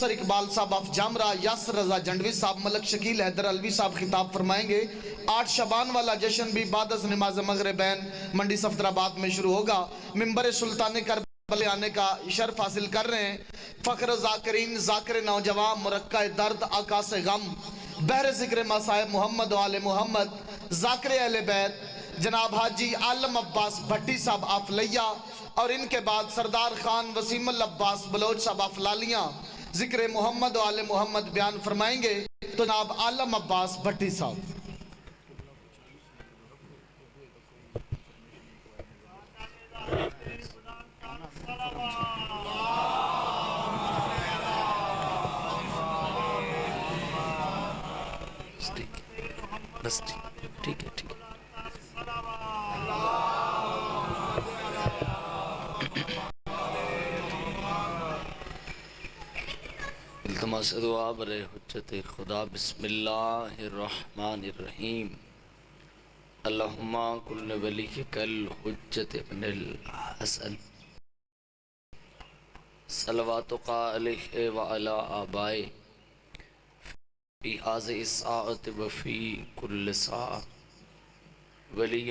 سر اقبال صاحب آف جامرہ، یاسر رضا جنڈوی صاحب، ملک شکیل حیدر علوی صاحب خطاب فرمائیں گے۔ 8 شعبان والا جشن بھی بعد از نماز مغربین منڈی صفدرآباد میں شروع ہوگا۔ ممبر سلطان کربلا آنے کا شرف حاصل کر رہے ہیں فخر ذاکرین، ذاکر نوجوان، مرقع درد، آکاس غم، بحر ذکر مصائب محمد و آل محمد، ذاکر اہل بیت جناب حاجی عالم عباس بھٹی صاحب آف لیا، اور ان کے بعد سردار خان وسیم العباس بلوچ صاحب آف لالیاں ذکر محمد و آل محمد بیان فرمائیں گے۔ تو جناب عالم عباس بھٹی صاحب۔ بس ٹھیک ہے ٹھیک ہے۔ التماس دعا برے حجت خدا۔ بسم اللہ الرحمن الرحیم۔ اللہم کل ولیک الحجت ابن الحسن صلواتک علیہ وعلی آبائے فی هذه الساعة وفی کل ساعة ولی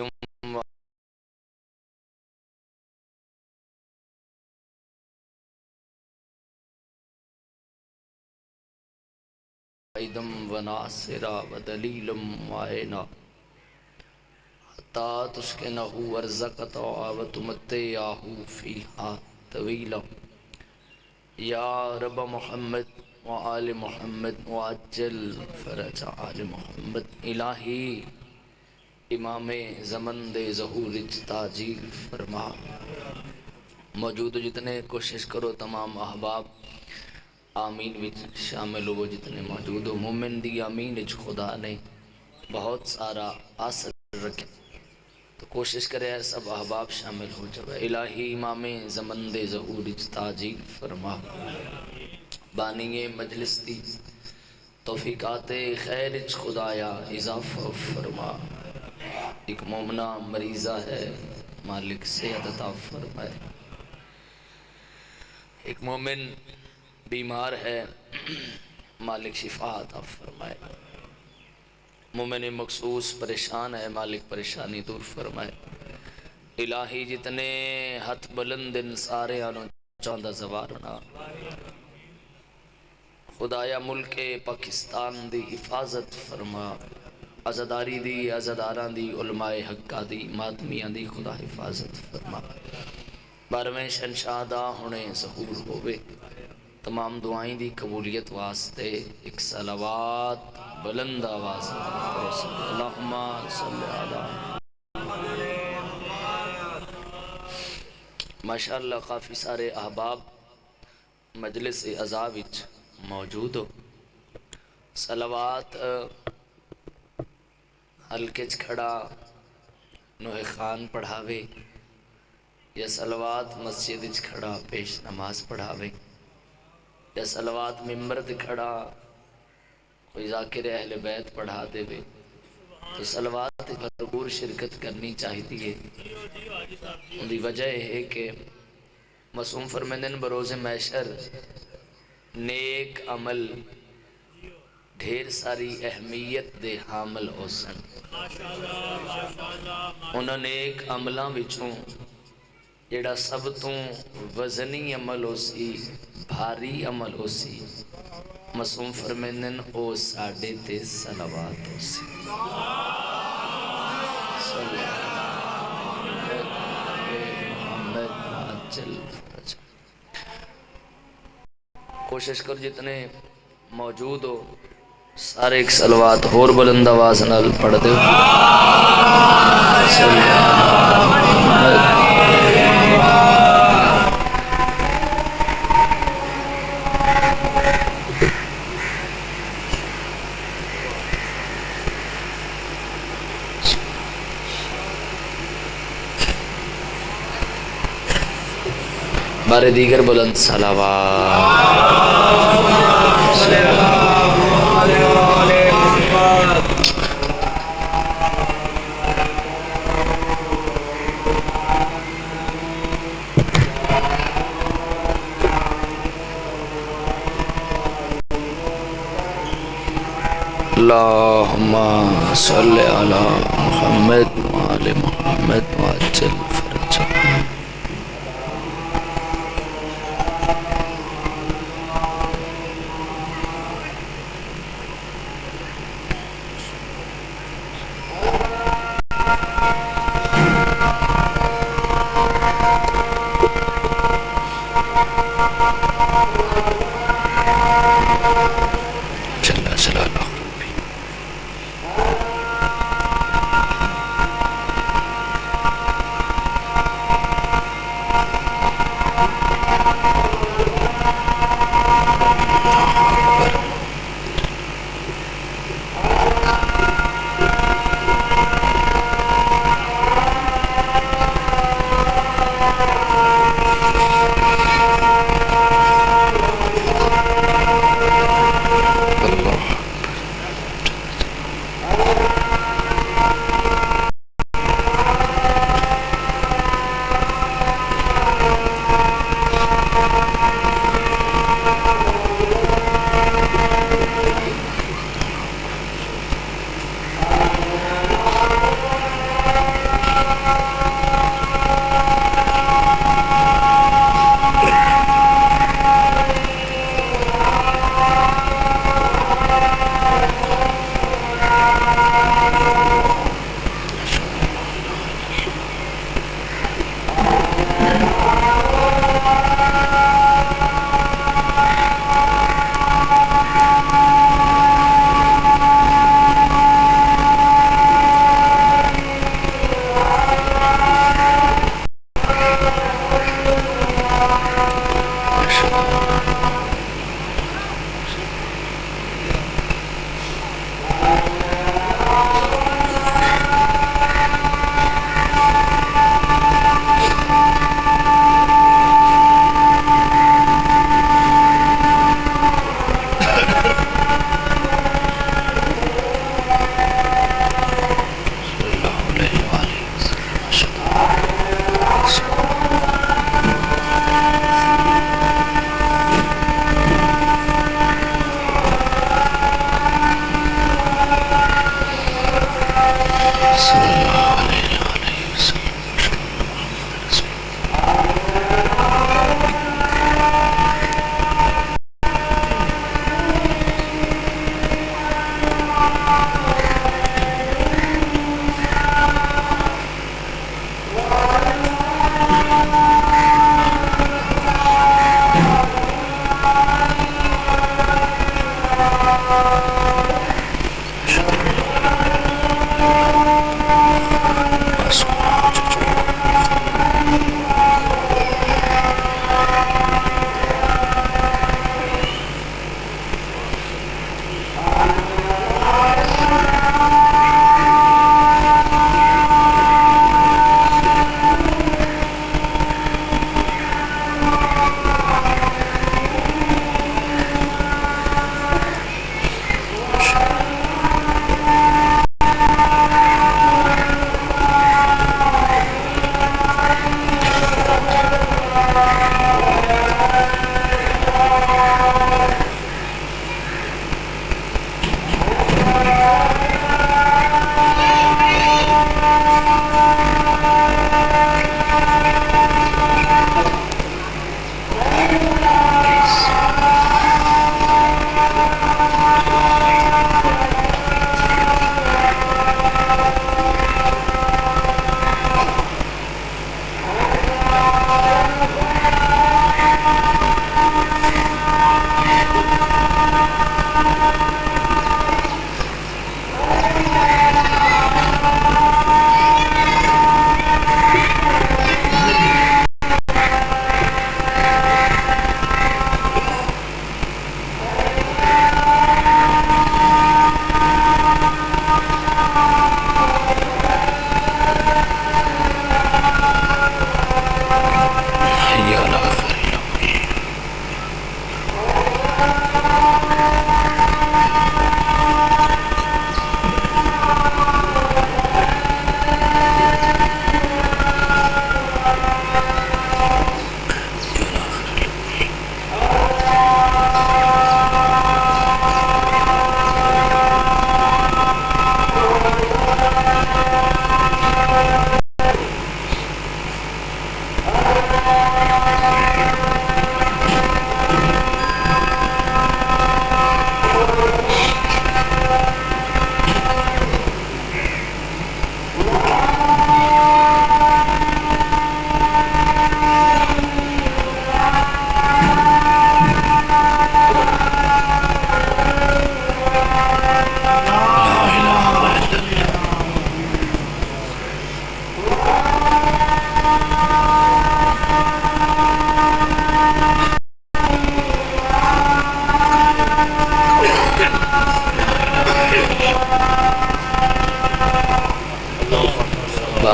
ایدم و ناصرہ و دلیل معینہ حتی تسکنہو ورزقتا و تمتیاہو فیہا طویلا یا رب محمد و آل محمد و عجل فرج آل محمد۔ الہی امام زمن دے ظہور تاجیل فرما۔ موجود جتنے کوشش کرو تمام احباب آمین وچ شامل ہو، جتنے موجود ہو مومن دی آمین وچ خدا نے بہت سارا اثر رکھے، تو کوشش کرے سب احباب شامل ہو جائے۔ الہی امام زمن دے ظہور تاجیل فرما۔ بانی مجلس دی توفیقات خیر خدایا اضافہ فرما۔ ایک مومنہ مریضہ ہے، مالک صحت عطا فرمائے۔ ایک مومن بیمار ہے، مالک شفا عطا فرمائے۔ مومن مخصوص پریشان ہے، مالک پریشانی دور فرمائے۔ الہی جتنے ہاتھ بلند سارے آنوں چاندہ زوارنا، خدایا ملک پاکستان دی حفاظت فرما۔ عزاداری دی، عزاداران دی، علماء حقہ دی، ماتمیاں دی خدا حفاظت فرما۔ 12ویں شہنشاہ دا ہونے ظہور ہوئے۔ تمام دعائیں دی قبولیت واسطے ایک صلوات بلند آواز اللہم صلی علی۔ ماشاءاللہ کافی سارے احباب مجلس عزا وچ موجود ہو۔ صلوات حلقے چ کھڑا نوح خان پڑھاوے، یا صلوات مسجد چ کھڑا پیش نماز پڑھاوے، یا صلوات ممبر تے کھڑا کوئی ذاکر اہل بیت پڑھا دے وے، تو صلوات بھرپور شرکت کرنی چاہیتی ہے۔ ان دی وجہ ہے کہ معصوم فرمیندن بروز محشر نیک عمل ڈھیر ساری اہمیت دے حامل ہو سن۔ انہاں نیک عملاں وچوں جیڑا سب تو وزنی عمل ہو سی، بھاری عمل ہو سی، معصوم فرمیندن او ساڑھے تے صلوات ہو سی۔ کوشش کر جتنے موجود ہو سارے ایک صلوات اور بلند آواز نال پڑھ دے۔ بارے دیگر بلند صلوات۔ اللهم صل على محمد وآل محمد وعجل فرجهم.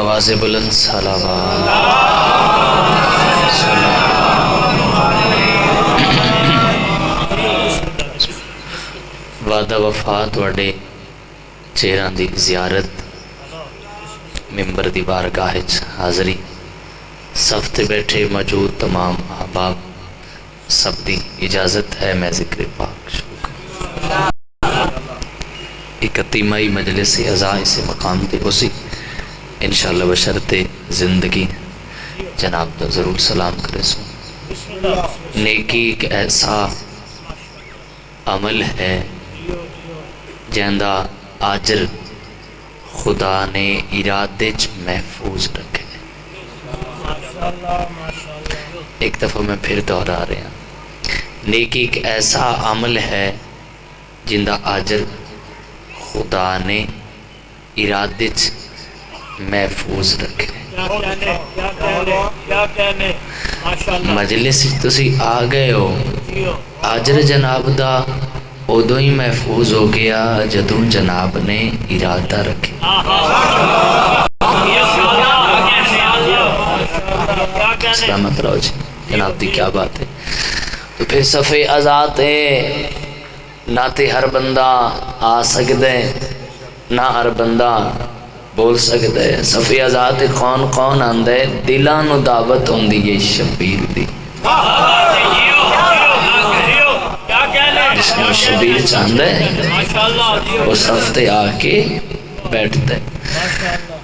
آواز بلند صلوات وعدہ وفات وڈے چہران دی زیارت ممبر دی بارگاہ حاضری صف تے بیٹھے موجود تمام احباب سب دی اجازت ہے میں ذکر پاک شروع کروں۔ 31 مجلس عزا اس مقام تے اسی انشاءاللہ بشرط زندگی جناب تو ضرور سلام کرے سو۔ نیکی ایک ایسا عمل ہے جہندہ آجر خدا نے ارادے چ محفوظ رکھے۔ ایک دفعہ میں پھر دہرا رہا ہوں، نیکی ایک ایسا عمل ہے جہندہ آجر خدا نے ارادے چ محفوظ رکھے۔ مجلس تسی آ گئے ہو، آجر جناب دا ادو ہی محفوظ ہو گیا جدوں جناب نے ارادہ رکھے۔ سلامت رہو جی جناب دی کیا بات ہے۔ تو پھر صفحے آزاد ہے، نہ تے ہر بندہ آ سکتے نہ ہر بندہ بول سکتے۔ صفحے آزاد کون کون آندے دلان نو دعوت ہوندی ہے شبیر دی، جس میں شبیر چاہندے وہ صفتے آ کے بیٹھتے۔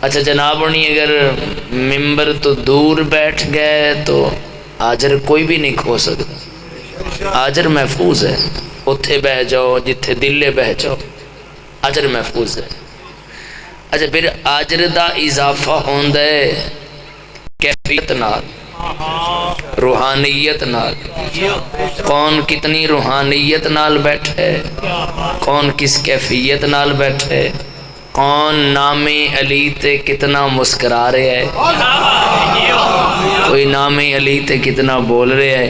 اچھا جناب انہی اگر ممبر تو دور بیٹھ گئے تو آجر کوئی بھی نہیں کھو سکتا، آجر محفوظ ہے، اتھے بہ جاؤ جتھے دلے بہ جاؤ، آجر محفوظ ہے۔ اچھا پھر آجر دا اضافہ ہوندہ ہے کیفیت نال، روحانیت نال۔ کون کتنی روحانیت نال بیٹھے، کون کس کیفیت نال بیٹھے، کون نام علی تے کتنا مسکرا رہے ہے، کوئی نام علی تے کتنا بول رہے ہے۔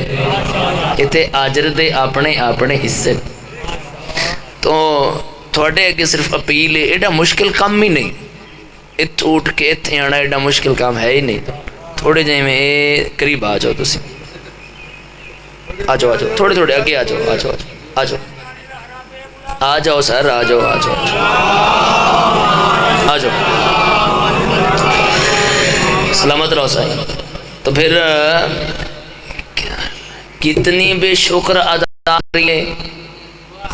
اتے آجر دے اپنے اپنے حصے۔ تو تھوڑے اگے صرف اپیل ہے، ایڈا مشکل کام ہی نہیں، اتھو اٹھ کے اتھے آنا ایڈا مشکل کام ہے ہی نہیں۔ تھوڑے جائیں میں قریب آ جاؤ، تسی آ جاؤ، تھوڑے تھوڑے اگے آ جاؤ، آ جاؤ آ جاؤ آ جاؤ سر، آ جاؤ آ جاؤ آ جاؤ، سلامت رہو سر۔ تو پھر کتنی بے شکر ادا کریے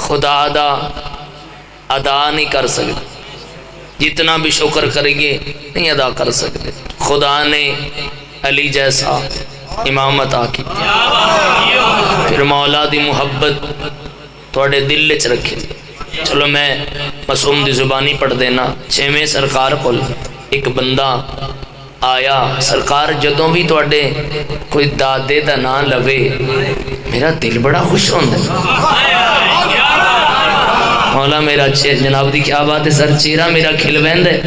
خدا ادا نہیں کر سکتے، جتنا بھی شکر کریے نہیں ادا کر سکتے۔ خدا نے علی جیسا امام عطا کی، پھر مولا دی محبت تھوڑے دل چ رکھے۔ چلو میں معصوم دی زبانی پڑھ دینا۔ 6ویں سرکار کو ایک بندہ آیا، سرکار جدوں بھی تھوڑے کوئی دادے دا نام لوے میرا دل بڑا خوش ہوندہ ہے۔ مولا میرا جناب دی کیا بات ہے سر، چہرہ میرا کھل بہند ہے،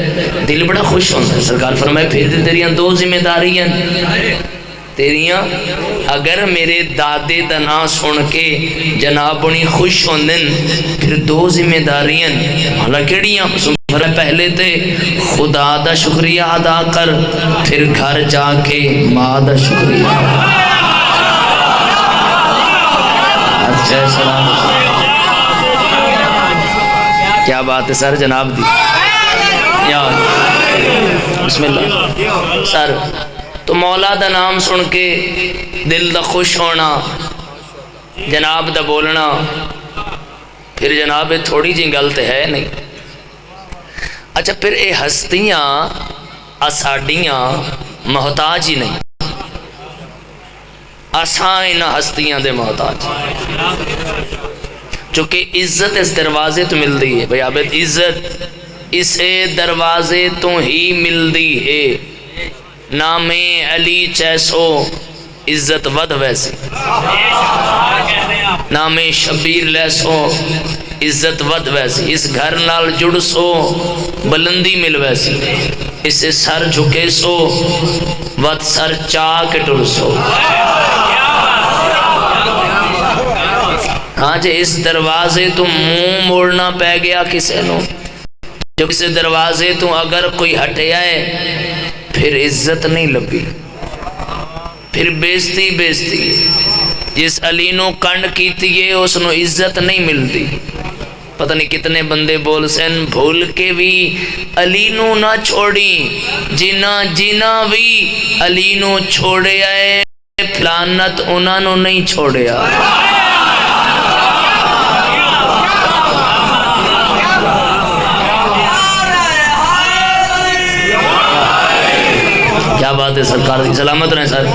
دل بڑا خوش ہوندہ ہے۔ سرکار فرمائے پھر تیریاں دو ذمہ داری ہیں تیریاں، اگر میرے دادے دا نام سن کے جناب انہی خوش ہوندن پھر دو ذمہ داری ہیں۔ مولا کیڑیاں؟ پہلے تے خدا دا شکریہ ادا کر، پھر گھر جا کے ماں دا شکریہ۔ اچھا سلام، کیا بات ہے سر جناب دی، یا بسم اللہ سر۔ تو مولا دا نام سن کے دل دا خوش ہونا، جناب دا بولنا، پھر جناب تھوڑی جی غلط ہے نہیں۔ اچھا پھر اے ہستیاں اساڑیاں محتاج ہی نہیں، اساں انہاں ہستیاں دے محتاج، چونکہ عزت اس دروازے تو مل دی ہے بھئی عابد، عزت اسے دروازے تو ہی مل دی ہے۔ نام علی چیسو عزت ود ویسی، نام شبیر لیسو عزت ود ویسی، اس گھر نال جڑ سو بلندی مل ویسی، اسے سر جھکے سو ود سر چاک ٹر سو۔ ہاں جے اس دروازے تو منہ موڑنا پہ گیا کسے نو، جو کسی دروازے تو اگر کوئی ہٹے آئے پھر عزت نہیں لبھی، پھر بےزتی بےزتی۔ جس علی نو کنڈ کیتی ہے اس نو عزت نہیں ملتی۔ پتہ نہیں کتنے بندے بول سن بھول کے بھی علی نو نہ چھوڑی، جنا جنا بھی علی نو چھوڑے آئے، لعنت انہاں نو نہیں چھوڑیا۔ کیا بات ہے سرکار کی، سلامت رہیں سر۔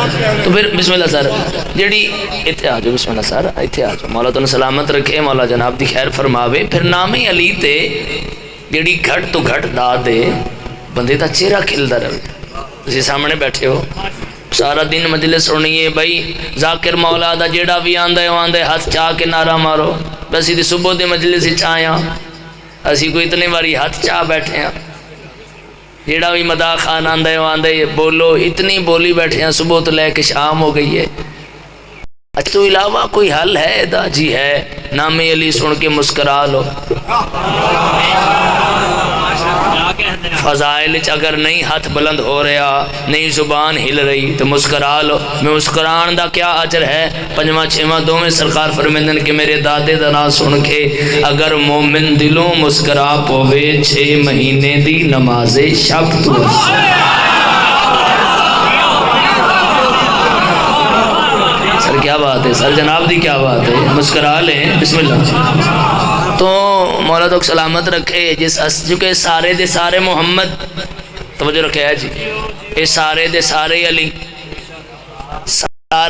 تو پھر بسم اللہ سر، جیڑی اتھے آ جاؤ، بسم اللہ سر اتھے آ جاؤ، مولا تنہیں سلامت رکھے، مولا جناب دی خیر فرماوے۔ پھر نام علی تے جیڑی گھٹ تو گھٹ دا دے بندے دا چہرہ کھلدا رہے۔ تسی سامنے بیٹھے ہو، سارا دن مجلس سنیے بھائی، ذاکر مولا دا جیڑا بھی آندا ہے آندا ہے، ہاتھ چاہ کے نعرہ مارو۔ بس دی صبح دے مجلس وچ آیا، اسی کو اتنے باری ہاتھ چاہ بیٹھے ہیں، جیڑا بھی مداح خان آندے آندے بولو، اتنی بولی بیٹھے ہیں، صبح تو لے کے شام ہو گئی ہے۔ اچھا تو علاوہ کوئی حل ہے؟ دا جی ہے، نام علی سن کے مسکرا لو۔ فضائل اگر نہیں ہاتھ بلند ہو رہا، نہیں زبان ہل رہی تو مسکرا لو۔ میں مسکران دا کیا اجر ہے؟ پنجواں چھواں دوویں سرکار فرمیندن کہ میرے دادے دا نام سن کے اگر مومن دلوں مسکرا پوے 6 مہینے دی نماز شب تو۔ سر کیا بات ہے سر، جناب دی کیا بات ہے، مسکرا لیں، بسم اللہ۔ تو مولا تو سلامت رکھے، جس چکے سارے دے سارے محمد، توجہ رکھے ہے جی، اے سارے دے سارے علی،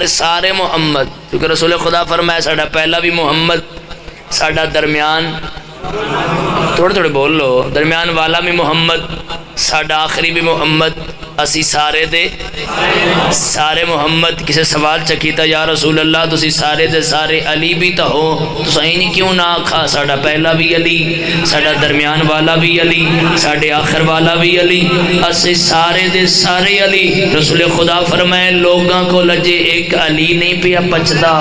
سارے محمد، کیونکہ رسول خدا فرمایا ساڑھا پہلا بھی محمد، ساڑھا درمیان تھوڑے تھوڑے بول لو، درمیان والا بھی محمد، ساڑھا آخری بھی محمد، اسی سارے دے سارے محمد۔ کسے سوال چکیتا یا رسول اللہ تسی سارے دے سارے علی بھی تو ہو، تو صحیح نہیں کیوں نہ آکھا ساڑھا پہلا بھی علی، ساڑھا درمیان والا بھی علی، ساڑھے آخر والا بھی علی، اسی سارے دے سارے علی۔ رسول خدا فرمائے لوگاں کو لجے ایک علی نہیں پیا پچدا۔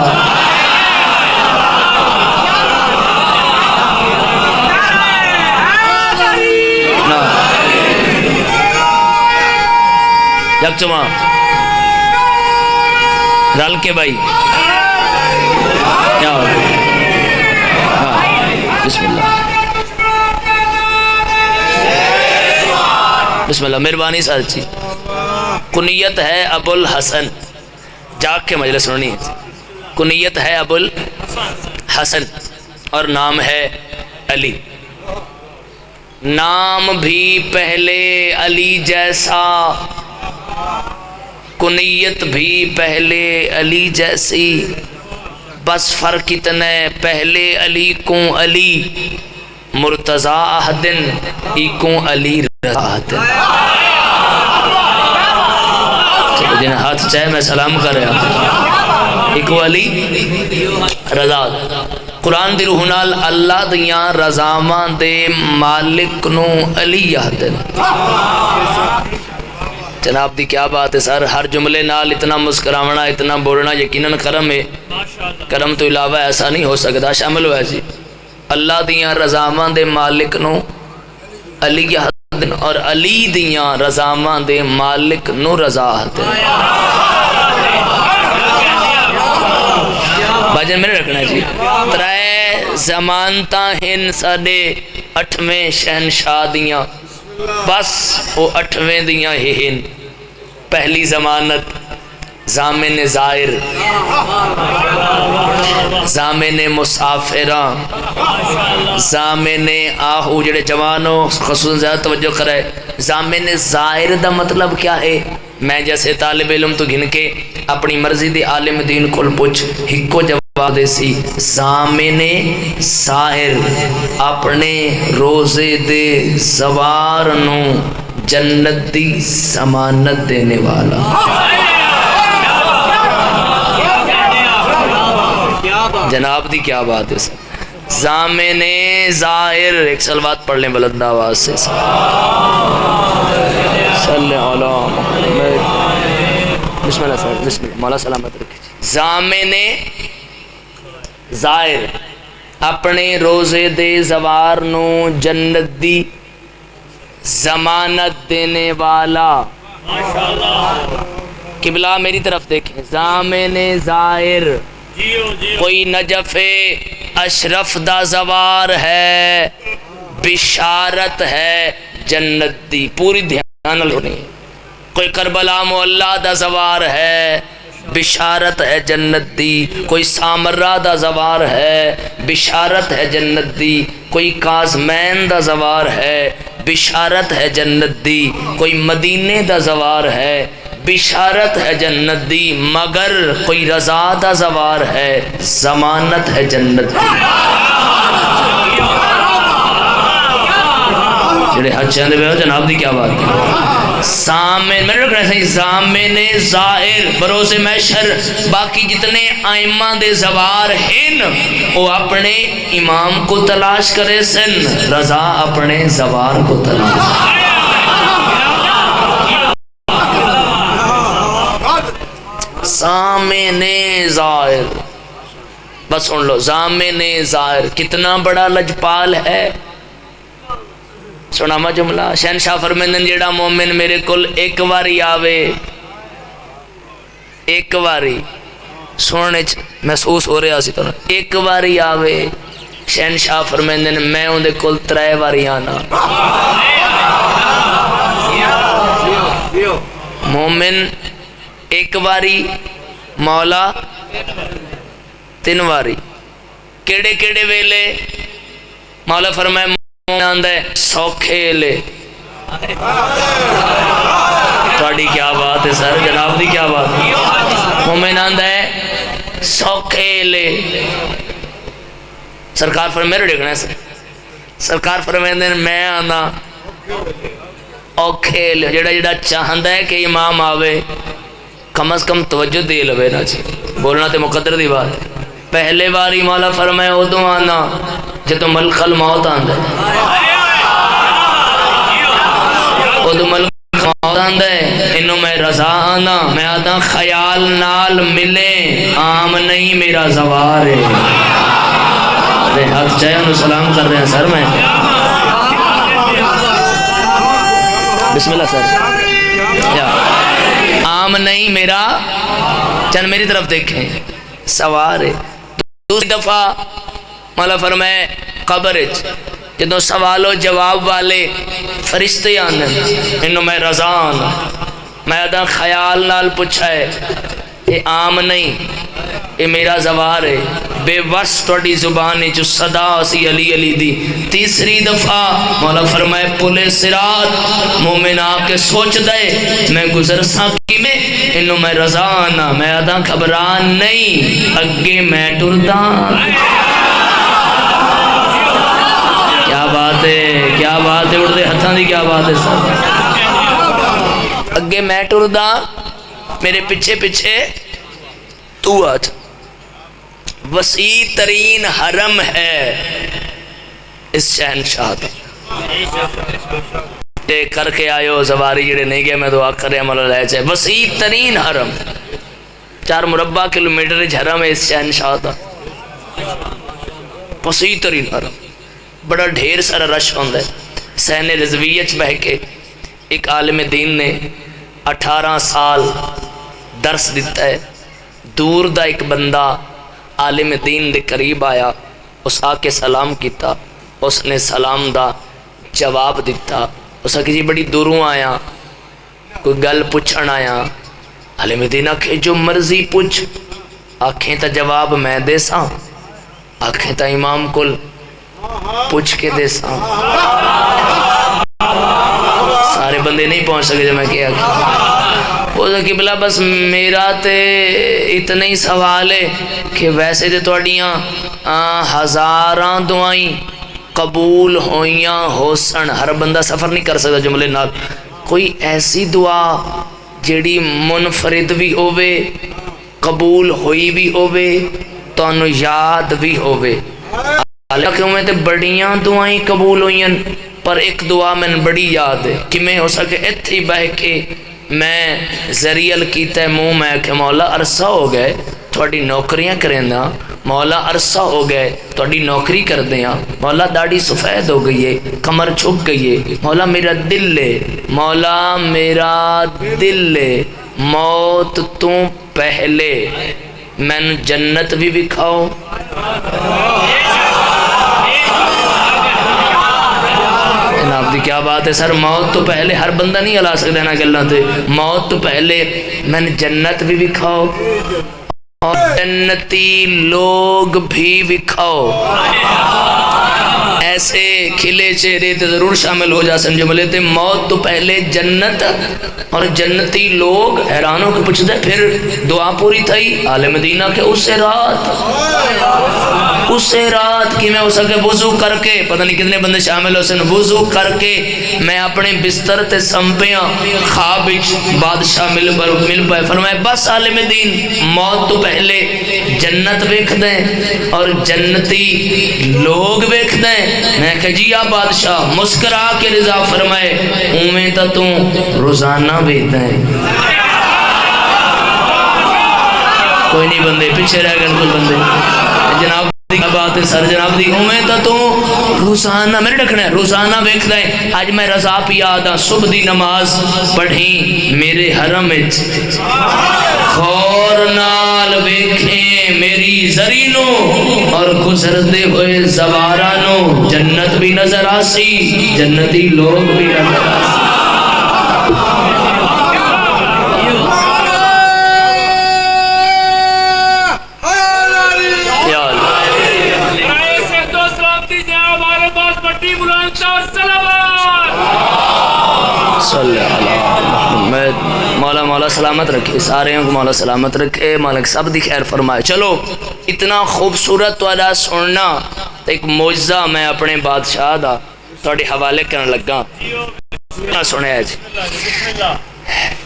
یک چواں رل کے بھائی کیا ہو، ہاں بسم اللہ، بسم اللہ، مہربانی سر جی۔ کنیت ہے ابو الحسن، جاگ کے مجلس سننی ہے، کنیت ہے ابو الحسن اور نام ہے علی۔ نام بھی پہلے علی جیسا، کنیت بھی پہلے علی جیسی، بس فرق اتنے پہلے علی کوں علی مرتضی احدن ایکوں علی رضا احدن۔ جن ہاتھ چاہے میں سلام کر رہا، ایکوں علی رضا۔ قرآن دی روح نال اللہ دیاں رضاماں دے مالک نو علی احدن۔ جناب دی کیا بات ہے سر، ہر جملے نال اتنا مسکراونا، اتنا بولنا یقیناً کرم ہے۔ کرم تو علاوہ ایسا نہیں ہو سکتا، شامل ہوا جی۔ اللہ دیاں رضاماں دے مالک نو علی احدن اور علی دیاں رضاماں دے مالک نو رضا احدن۔ باجن میرے رکھنا جی، ترائے زمانتاں ہن ساڑے 8ویں شہنشاہ دیاں، بس وہ 8ویں دیاں ہی ہن۔ پہلی ضمانت ضامن زائر، ضامن مسافراں، ضامن آہو، جڑے جوانوں خصوصاً زیادہ توجہ کرے، ضامن زائر دا مطلب کیا ہے؟ میں جیسے طالب علم تو گھن کے اپنی مرضی دے عالم دین کھل پوچھ ہکو جواب دے سی، ضامن ظاہر اپنے روزے دے زوار نو جنت دی ضمانت دینے والا۔ جناب دی کیا بات ہے سر، ضامن ظاہر، ایک سلوات پڑھ لیں بلند آواز سے، صلی علی محمد، بسم اللہ سر، بسم اللہ، مولا سلامت رکھے۔ ضامن ظاہر اپنے روزے دے زوار نو جنت دی ضمانت دینے والا، قبلہ میری طرف دیکھیں، ضامن زائر کوئی نجف اشرف دا زوار ہے، بشارت ہے جنت دی، پوری دھیان لونی، کوئی کربلا معلا دا زوار ہے، بشارت ہے جنت دی، کوئی سامرہ دا زوار ہے، بشارت ہے جنت دی، کوئی کاظمین دا زوار ہے، بشارت ہے جنت دی، کوئی مدینے دا زوار ہے، بشارت ہے جنت دی، مگر کوئی رضا دا زوار ہے، ضمانت ہے جنت دی۔ جڑے حج چاہتے ہوئے ہو جناب دی کیا بات ہے؟ سامن میں رکھنا صحیح، سامن ظاہر بروز محشر، باقی جتنے آئمہ دے زوار ہیں وہ اپنے امام کو تلاش کرے سن، رضا اپنے زوار کو تلاش۔ ضامن ظاہر، بس سن لو، ضامن ظاہر کتنا بڑا لجپال ہے۔ سنا ما جملہ، شہنشاہ فرمیندن جیڑا مومن میرے کل ایک واری آوے، ایک واری سونے محسوس ہو رہا سی تو ایک واری آوے، شہنشاہ فرمیندن میں ان دے کل 3 واری آنا۔ مومن ایک واری، مولا 3 واری۔ کیڑے کیڑے ویلے؟ مولا فرمائے مومن آندہ ہے سوکھے لے۔ تھوڑی کیا بات ہے سر، جناب دی کیا بات ہے؟ مومن آندہ ہے سوکھے لے۔ سرکار فرمائے میرے دیکھنا ہے سر، سرکار فرمائے میں آنا اوکھے لے۔ جڑا جڑا چاہندہ ہے کہ امام آوے کم از کم توجہ دے لوے نا جی، بولنا تے مقدر دی بات ہے۔ پہلے باری مولا فرمائے ادو آنا جدو ملک الموت آندہ ہے، ادو ملک الموت آندہ ہے، انہوں میں رضا آنا، میں آدھا خیال نال ملے، عام نہیں میرا زوار ہے۔ ارے حق چاہے انہوں سلام کر رہے ہیں سر، میں بسم اللہ سر، عام نہیں میرا، چند میری طرف دیکھیں سوار ہے۔ دوسری دفعہ مولا فرمائے قبر جدو سوال و جواب والے فرشتے آنے، انہوں میں رضا آنا، میں ادھا خیال نال پوچھا ہے، یہ عام نہیں، یہ میرا زوار ہے، بے وس توڑی زبانی جو صدا سی علی علی دی۔ تیسری دفعہ مولا فرمائے پلے صراط، مومن آ کے سوچ دے میں گزر ساکی میں، انہوں میں رضا آنا، میں آدھا گھبران نہیں، اگے میں ٹردان۔ کیا بات ہے، کیا بات ہے، اڑتے ہتھاں دی کیا بات ہے سر، اگے میں ٹردان، میرے پیچھے پیچھے تو آج۔ وسیع ترین حرم ہے اس شہنشاہ کا، تے کر کے آئیو زواری جڑے نہیں گئے میں دعا کرے عمل لے جائے۔ وسیع ترین حرم، 4 مربع کلومیٹر حرم ہے اس شہنشاہ کا، وسیع ترین حرم، بڑا ڈھیر سارا رش ہوندہ ہے۔ سین رضویت بہ کے ایک عالم دین نے 18 سال درس دیتا ہے، دور دا ایک بندہ عالم دین دے قریب آیا، اس آ کے سلام کیتا، اس نے سلام دا جواب دیتا، اس آ کے جی بڑی دوروں آیا، کوئی گل پوچھن آیا، عالم دین آکھے جو مرضی پوچھ، آکھیں تا جواب میں دے ساں، آکھیں تا امام کل پوچھ کے دے ساں۔ سارے بندے نہیں پہنچ سکے جو میں کیا وہ قبلہ بس میرا تے اتنا ہی سوال ہے کہ ویسے تے توڑیاں ہزاراں دعائیں قبول ہوئیاں ہو سن، ہر بندہ سفر نہیں کر سکتا جملے نال، کوئی ایسی دعا جیڑی منفرد بھی ہوئے، قبول ہوئی بھی ہوئے، تو انہوں یاد بھی ہوئے۔ حالانکہ میں تے بڑیاں دعائیں قبول ہوئیں، پر ایک دعا میں بڑی یاد ہے کہ میں ہو سکے اتھی بہ کے میں ذریعل کیتا ہے منہ میں کہ مولا عرصہ ہو گئے تھوڑی نوکریاں کریں نا، مولا عرصہ ہو گئے تھوڑی نوکری کر دیں مولا داڑھی سفید ہو گئی ہے کمر جھک گئی ہے مولا میرا دل لے مولا میرا دل لے موت تو پہلے میں جنت بھی دکھاؤ جناب دی کیا بات ہے سر موت تو پہلے ہر بندہ نہیں ہلا سکتا نا گلاں تے موت تو پہلے میں جنت بھی دکھاؤ اور جنتی لوگ بھی دکھاؤ ایسے کھلے چہرے تے ضرور شامل ہو جا سن جملے تے موت تو پہلے جنت اور جنتی لوگ حیران ہو کے پوچھتے پھر دعا پوری تھی آل مدینہ کے اسے رات کی میں اسے وضو کر کے پتہ نہیں کتنے بندے شامل ہو سن وضو کر کے میں اپنے بستر تے سمپیاں خواب بادشاہ مل پائے فرمائے بس آل مدین موت تو پہلے جنت ویکھ دیں اور جنتی لوگ ویکھ دیں میں کہ جی آپ بادشاہ مسکرا کے رضا فرمائے اومیں تا تو روزانہ ویکھ دیں کوئی نہیں بندے پیچھے رہ گئے کل بندے جناب بات ہے سر جناب دی اومیں تا تو روزانہ میرے ڈکھنے روزانہ ویکھ دیں آج میں رضا پی آدھا صبح دی نماز پڑھیں میرے حرم اچ خور نال ویکھیں میری زرینو اور گزرتے ہوئے زوارانو جنت بھی نظر آسی جنتی لوگ بھی نظر آسی مولا مولا سلامت رکھے سارے کو مولا سلامت رکھے مالک سب دی خیر فرمائے چلو اتنا خوبصورت والا سننا ایک معجزہ میں اپنے بادشاہ دا تھوڑے حوالے کرنے لگا سنے جی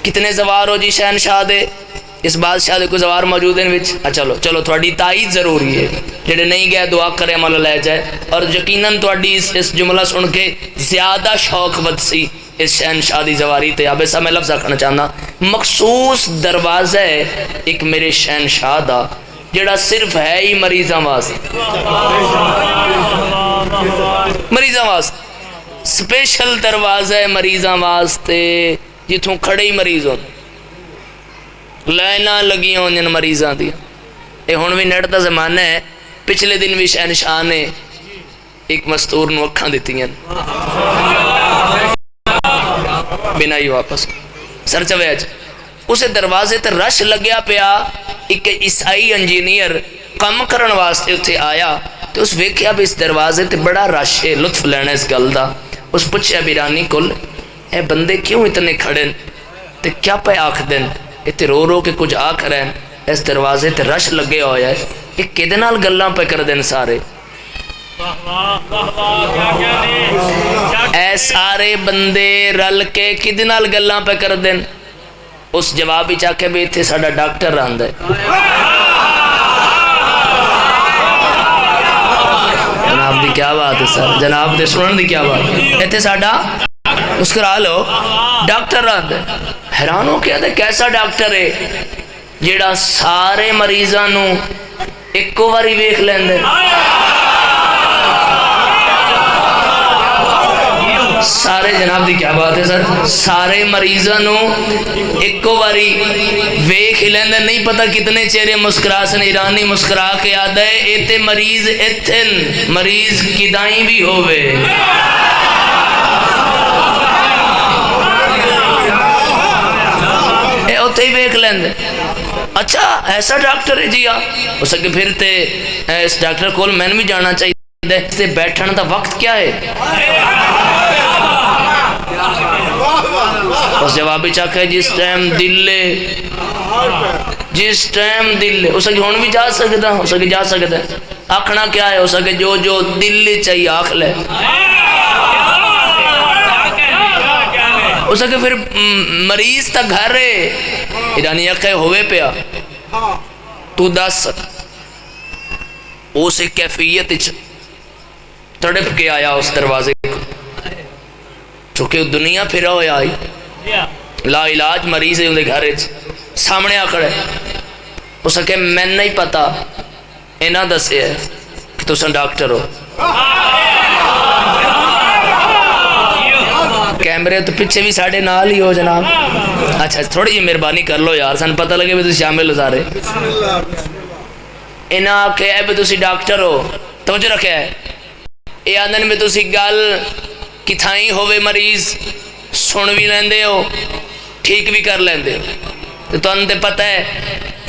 کتنے زوار ہو جی شہنشاہ دے اس بادشاہ دے کو زوار موجود ہیں چلو چلو تھوڑی تائید ضروری ہے جڑے نہیں گئے دعا کرے مولا لے جائے اور یقیناً تھوڑی اس جملہ سن کے زیادہ شوق ود سی اس شہنشاہ دی زواری تے اب ایسا میں لفظ آکھنا چاہنا مخصوص دروازہ ہے ایک میرے شہنشاہ دا جڑا صرف ہے ہی مریضاں واسطے سپیشل دروازہ ہے مریضاں واسطے جتوں کھڑے ہی مریض ہوں لائناں لگی ہوں جن مریضاں دی اے ہن بھی نیٹ دا زمانہ ہے پچھلے دن بھی شہنشاہ نے ایک مستور نو اکھاں دیتی ہیں بنا ہی واپس سر چوے اچ اسے دروازے تے رش لگیا پیا ایک عیسائی انجینئر کم کرن واسطے اتھے آیا تو اس ویکھیا بھی اس دروازے تے بڑا رش ہے لطف لینا اس گل دا اس پوچھیا بیرانی کل اے بندے کیوں اتنے کھڑے تے کیا پہ آکھ دین اتنے رو رو کے کچھ آ کریں اس دروازے تے رش لگے ہویا ہے ایک کدے نال گلاں پہ کر دین سارے اے سارے بندے رل کے کدے نال گلاں پہ کر دین اس جواب ہی چاکے بھی تھے ساڑا ڈاکٹر راندہ ہے جناب دی کیا بات ہے سر جناب دے سنن دی کیا بات ہے ایتھے ساڑا مسکرا لو ڈاکٹر راندہ ہے حیران ہو کیا تھا کیسا ڈاکٹر ہے جیڑا سارے مریضاں نو ایک کو واری ویکھ لیندے سارے جناب دی کیا بات ہے سر سارے مریضاں نو ایک کو واری ویکھ لیندے نہیں پتہ کتنے چہرے مسکرا سن ایرانی مسکرا کے آدھا ہے ایتے مریض ایتھن مریض کدائیں بھی ہوئے ہی بیک لیندے اچھا ایسا ڈاکٹر ہے جی ہو سکے پھر تے اس ڈاکٹر کول میں بھی جانا چاہیے تے بیٹھن دا وقت کیا ہے اس جوابی چاکے جس ٹائم دل لے ہو سکے ہون بھی جا سکتا ہو سکے جا سکتا ہے آکھنا کیا ہے ہو سکے جو دل لے چاہیے آکھ لے ہو سکے پھر مریض تا گھر ہے ایرانی اکھے ہوئے پیا تو دس اسے کیفیت تڑپ کے آیا اس دروازے کو چونکہ دنیا پھرا ہویا آئی لا علاج مریض ہے انہیں گھر سامنے آ کھڑے ہو سکے میں نہیں پتا انہاں دسیا ہے کہ تساں ڈاکٹر ہو. کیمرے تو پیچھے بھی ساڑھے نال ہی ہو جناب. اچھا تھوڑی جی مہربانی کر لو یار, سن پتہ لگے بھی تسی شامل ہو سارے. انہاں آکھیا ہے بھی تسی ڈاکٹر ہو, توجہ رکھیا ہے. یہ آندن میں تسی گل کتھائیں ہوئے مریض سن بھی لیندے ہو, ٹھیک بھی کر لیندے ہو. تو انتے پتہ ہے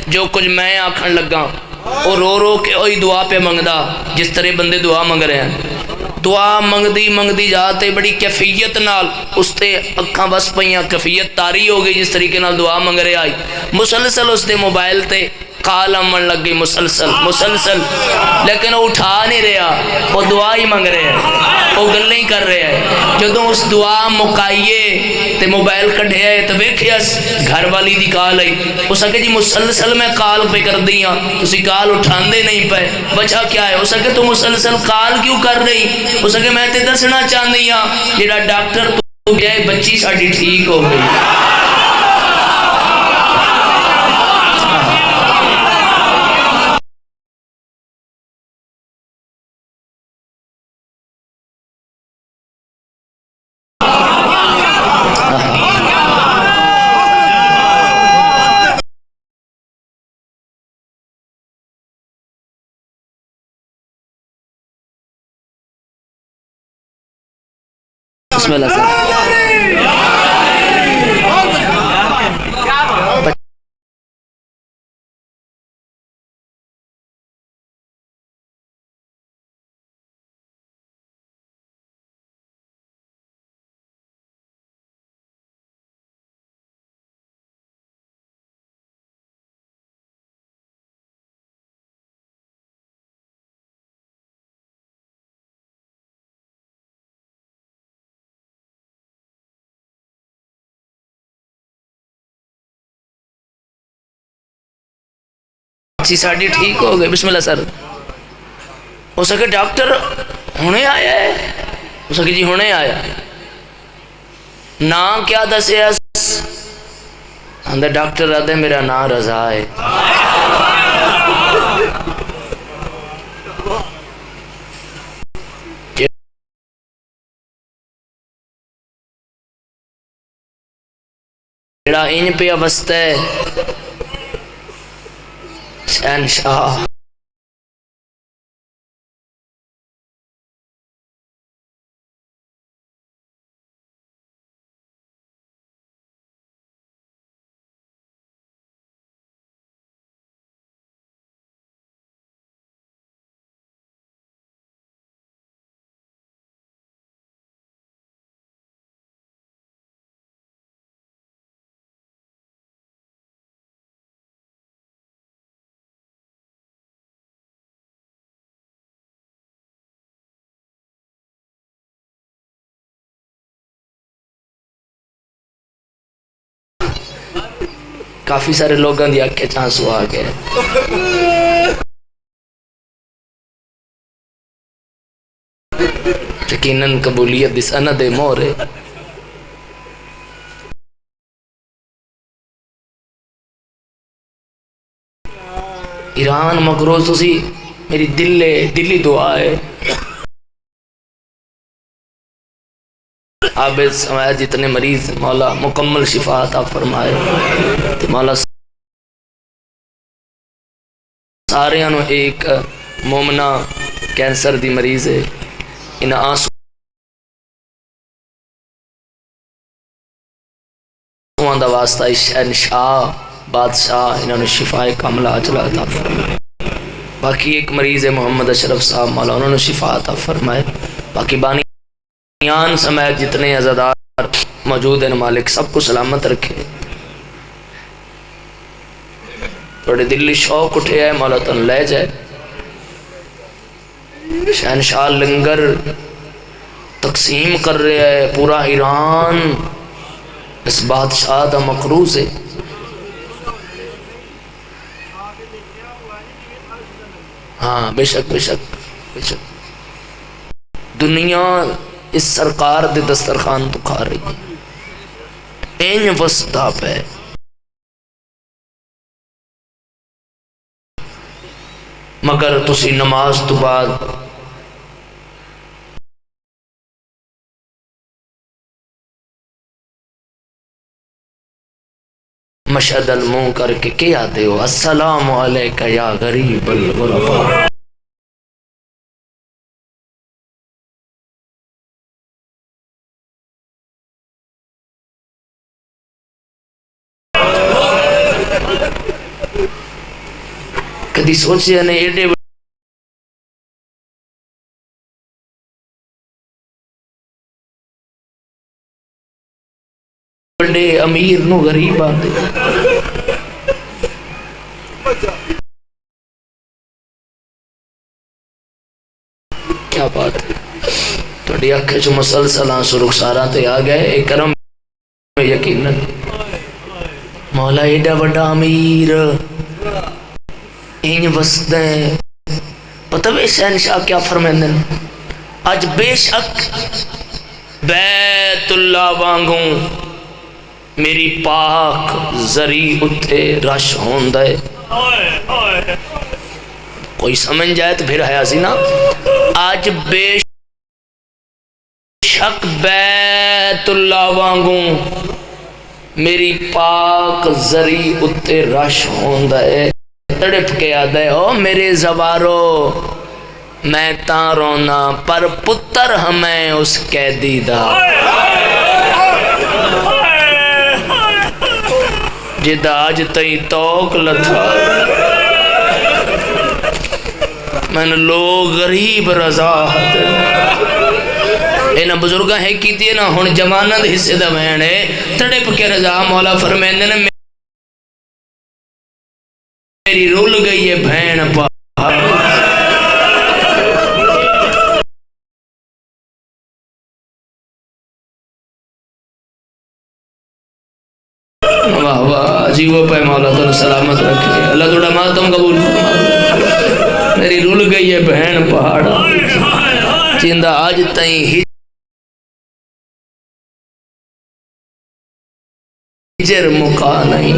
جو کچھ میں آکھن لگا وہ رو رو کے وہی دعا پہ منگدا جس طرح بندے دعا منگ رہے ہیں. دعا منگدی جاتے بڑی کیفیت نال اس تے اکھاں بس پئیاں, کیفیت تاری ہو گئی جس طریقے نال دعا منگ رہے آئی. مسلسل اس دے موبائل تے کال آمن لگ گئی مسلسل, لیکن وہ اٹھا نہیں رہا, وہ دعا ہی منگ رہے ہیں, وہ گلیں ہی کر رہے ہیں. جدوں اس دعا مکائیے تے موبائل کڈھیا ہے تو ویکھیا گھر والی دی کال آئی. اس کہ جی مسلسل میں کال پہ کر دی ہاں, تسی کال اٹھاندے نہیں پے, وجہ کیا ہے؟ اس کہ تو مسلسل کال کیوں کر رہی؟ اس کہ میں تے دسنا چاہندی ہاں جڑا ڈاکٹر تو گیا بچی ساڈی ٹھیک ہو گئی. بسم اللہ سر. جی ساڑھی ٹھیک ہو گئے. بسم اللہ سر. ہو سکے ڈاکٹر ہونے آیا ہے, ہو سکے جی ہونے آیا. نام کیا دسے اندر ڈاکٹر آدھے میرا نام رضا ہے. جڑا ان پہ وسط ہے شہنشاہ, کافی سارے لوگوں دی آنکھیں چانسو آ گئے. یقیناً قبولیت دی سند مہر ہے. ایران مقروض تسی میری دلی دعا ہے عابد سماعت جتنے مریض مولا مکمل شفا عطا فرمائے. مولا سارے انو ایک مومنہ کینسر دی مریض ہے, ان آنسو دا واسطہ شہنشاہ بادشاہ انہوں نے شفا کاملہ عاجلہ عطا فرمائے. باقی ایک مریض ہے محمد اشرف صاحب, مولا انہوں نے شفا عطا فرمائے. باقی بانیان سمیت جتنے عزادار موجود ہیں مالک سب کو سلامت رکھے. بڑے دلی شوق اٹھے ہے, مولا تن لے جائے. شہنشاہ لنگر تقسیم کر رہے ہے, پورا ایران اس بادشاہ دا مقروض ہے. ہاں بے شک بے شک بے شک, دنیا اس سرکار دے دسترخوان تو کھا رہی ہے. این وسطہ پہ مگر تسی نماز تو بعد مشہد المنہ کر کے کیا آتے ہو السلام علیکہ یا غریب الغرباء. کدی سوچیا نے ایڈے بڑے امیر نو غریب آتے. کیا بات ہے. تھوڑی اکھے چو مسلسل آنسو رخساراں تے آ گئے. ایک کرم یقیناً مولا ایڈا بڑا امیر این وسدیں. پتہ وے شہنشاہ کیا فرمیندن اج بے شک بیت اللہ وانگوں میری پاک زری اتے رش ہوندہ ہے. کوئی سمجھ جائے تو پھر ہے سی نا. آج بے شک بیت اللہ وانگوں میری پاک زری اتے رش ہوندہ ہے. تڑپ کے آدھا ہے او میرے زوارو میں تاں رونا پر پتر ہمیں اس قیدی دا جدہ آج تئی توک لتھا. میں نے لوگ غریب رضا اینا بزرگاں ہے کیتی ہے نا ہون جوانہ دے حصے دا بہن ہے. تڑپ کے رضا مولا فرمیندے نے میری رول گئی ہے بہن پہاڑ. واہ واہ جی وہ پہ مولا تو سلامت رکھے. اللہ توڑا ماتم قبول فرما. میری رول گئی ہے بہن پہاڑا چیندہ آج تائیں ہجر مکا نہیں.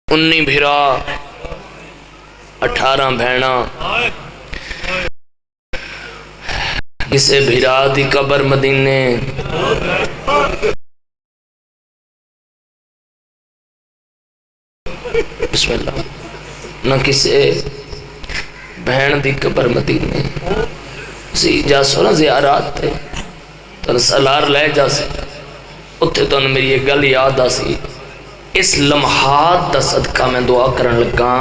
انہی بھیرا 18 بھینا کسے بھیرا دی قبر مدینے. بسم اللہ. نہ کسے بہن دی قبر مدینے سی جا سو نا زیارات تے تو سلار لے جا سی اتھے تو میری یہ گل یاد آ سی. اس لمحات دا صدقہ میں دعا کرن لگا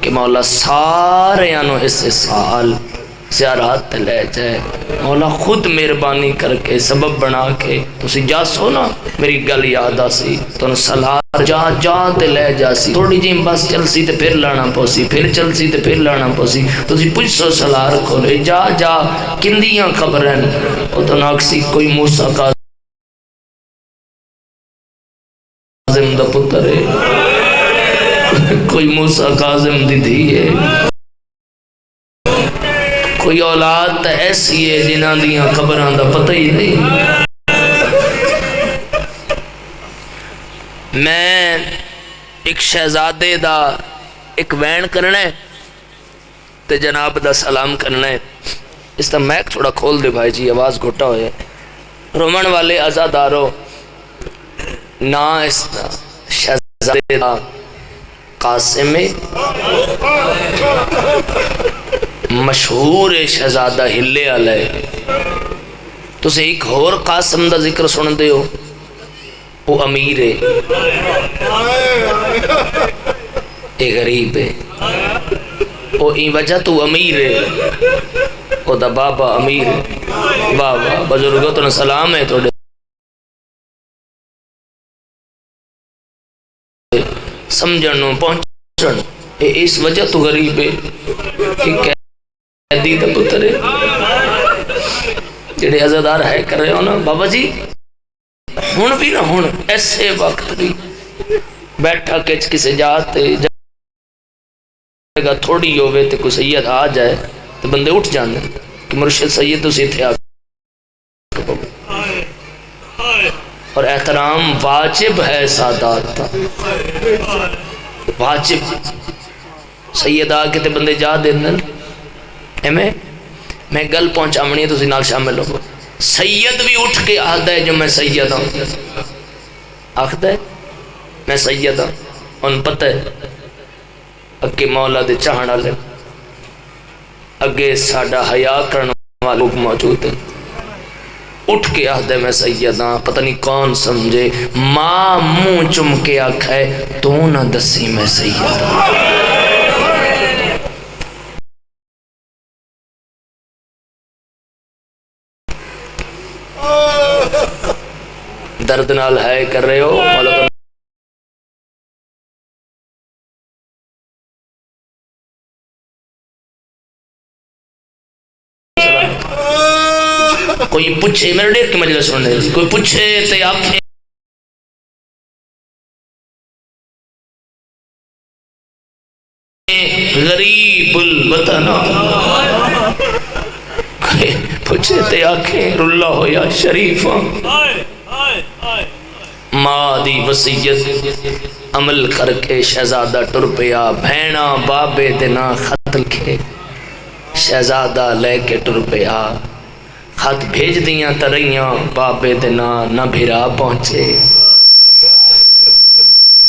کہ مولا سارے آنو اس سال زیارات تے لے جائے. مولا خود مہربانی کر کے سبب بنا کے تسی جا سو نا میری گل یاد آ سی تو سلار جا جا تے لے جا سی. تھوڑی جی بس چل سی تے پھر لانا پوسی پھر چل سی تے پھر لانا پوسی. تسی پوچھ سو سلار کھولے جا جا کندیاں خبریں او تو ناکسی کوئی موسیٰ کا دا پتر ہے کوئی موسیٰ کاظم دی دھی ہے کوئی اولاد تا ایسی ہے جنہاں دیاں خبران دا پتہ ہی نہیں. میں ایک شہزادے دا ایک وین کرنا ہے تے جناب دا سلام کرنا ہے. اس طرح میک تھوڑا کھول دے بھائی جی آواز گھٹا ہوئے. رومن والے عزادارو نا اس شہزادے دا قاسم مشہور شہزادہ ہلے آلے. تو سے ایک اور قاسم دا ذکر سن دے ہو وہ امیر ہے اے غریب ہے. وہ این وجہ تو امیر ہے وہ دا بابا امیر ہے. بابا بزرگوں تو سلام ہے تو سمجھنوں پہنچن اس وجہ تو غریب ہے کہ قیدی دا پتر ہے. جڑے عزادار ہے کر رہے ہو نا بابا جی ہن بھی نہ ہن ایسے وقت بھی بیٹھا کچ کسے جاتے جگہ تھوڑی ہوئے تے کوئی سید آ جائے تو بندے اٹھ جاندے کہ مرشد سید تو سی تھے آ اور احترام واجب ہے سادات تا واجب سید آ کے تے بندے جا دیندن میں گل پہنچامنی ہے تو نال شامل ہو سید بھی اٹھ کے آخدا ہے جو میں سید ہوں آخدا ہے میں سید ہوں ان پتہ ہے اگے مولا دے چاہن والے اگے ساڈا حیا کرن والے لوگ موجود ہیں اٹھ کے آخدا ہے میں سید ہاں پتہ نہیں کون سمجھے ماں منہ چم کے آکھا ہے تو نہ دسی میں سید ہوں درد نال ہے کر رہے ہو مولا کوئی پوچھے میرے ڈیک کی مجلس سننے کوئی پوچھے تے آنکھیں غریب الوطن کوئی پوچھے تے آنکھیں رلا ہو یا شریف ماں دی وصیت عمل کر کے شہزادہ ٹر پیا بھینا بابے تے نہ خط لکھے شہزادہ لے کے ٹر پیا خط بھیج دیاں تریاں بابے تے نہ بھیرا پہنچے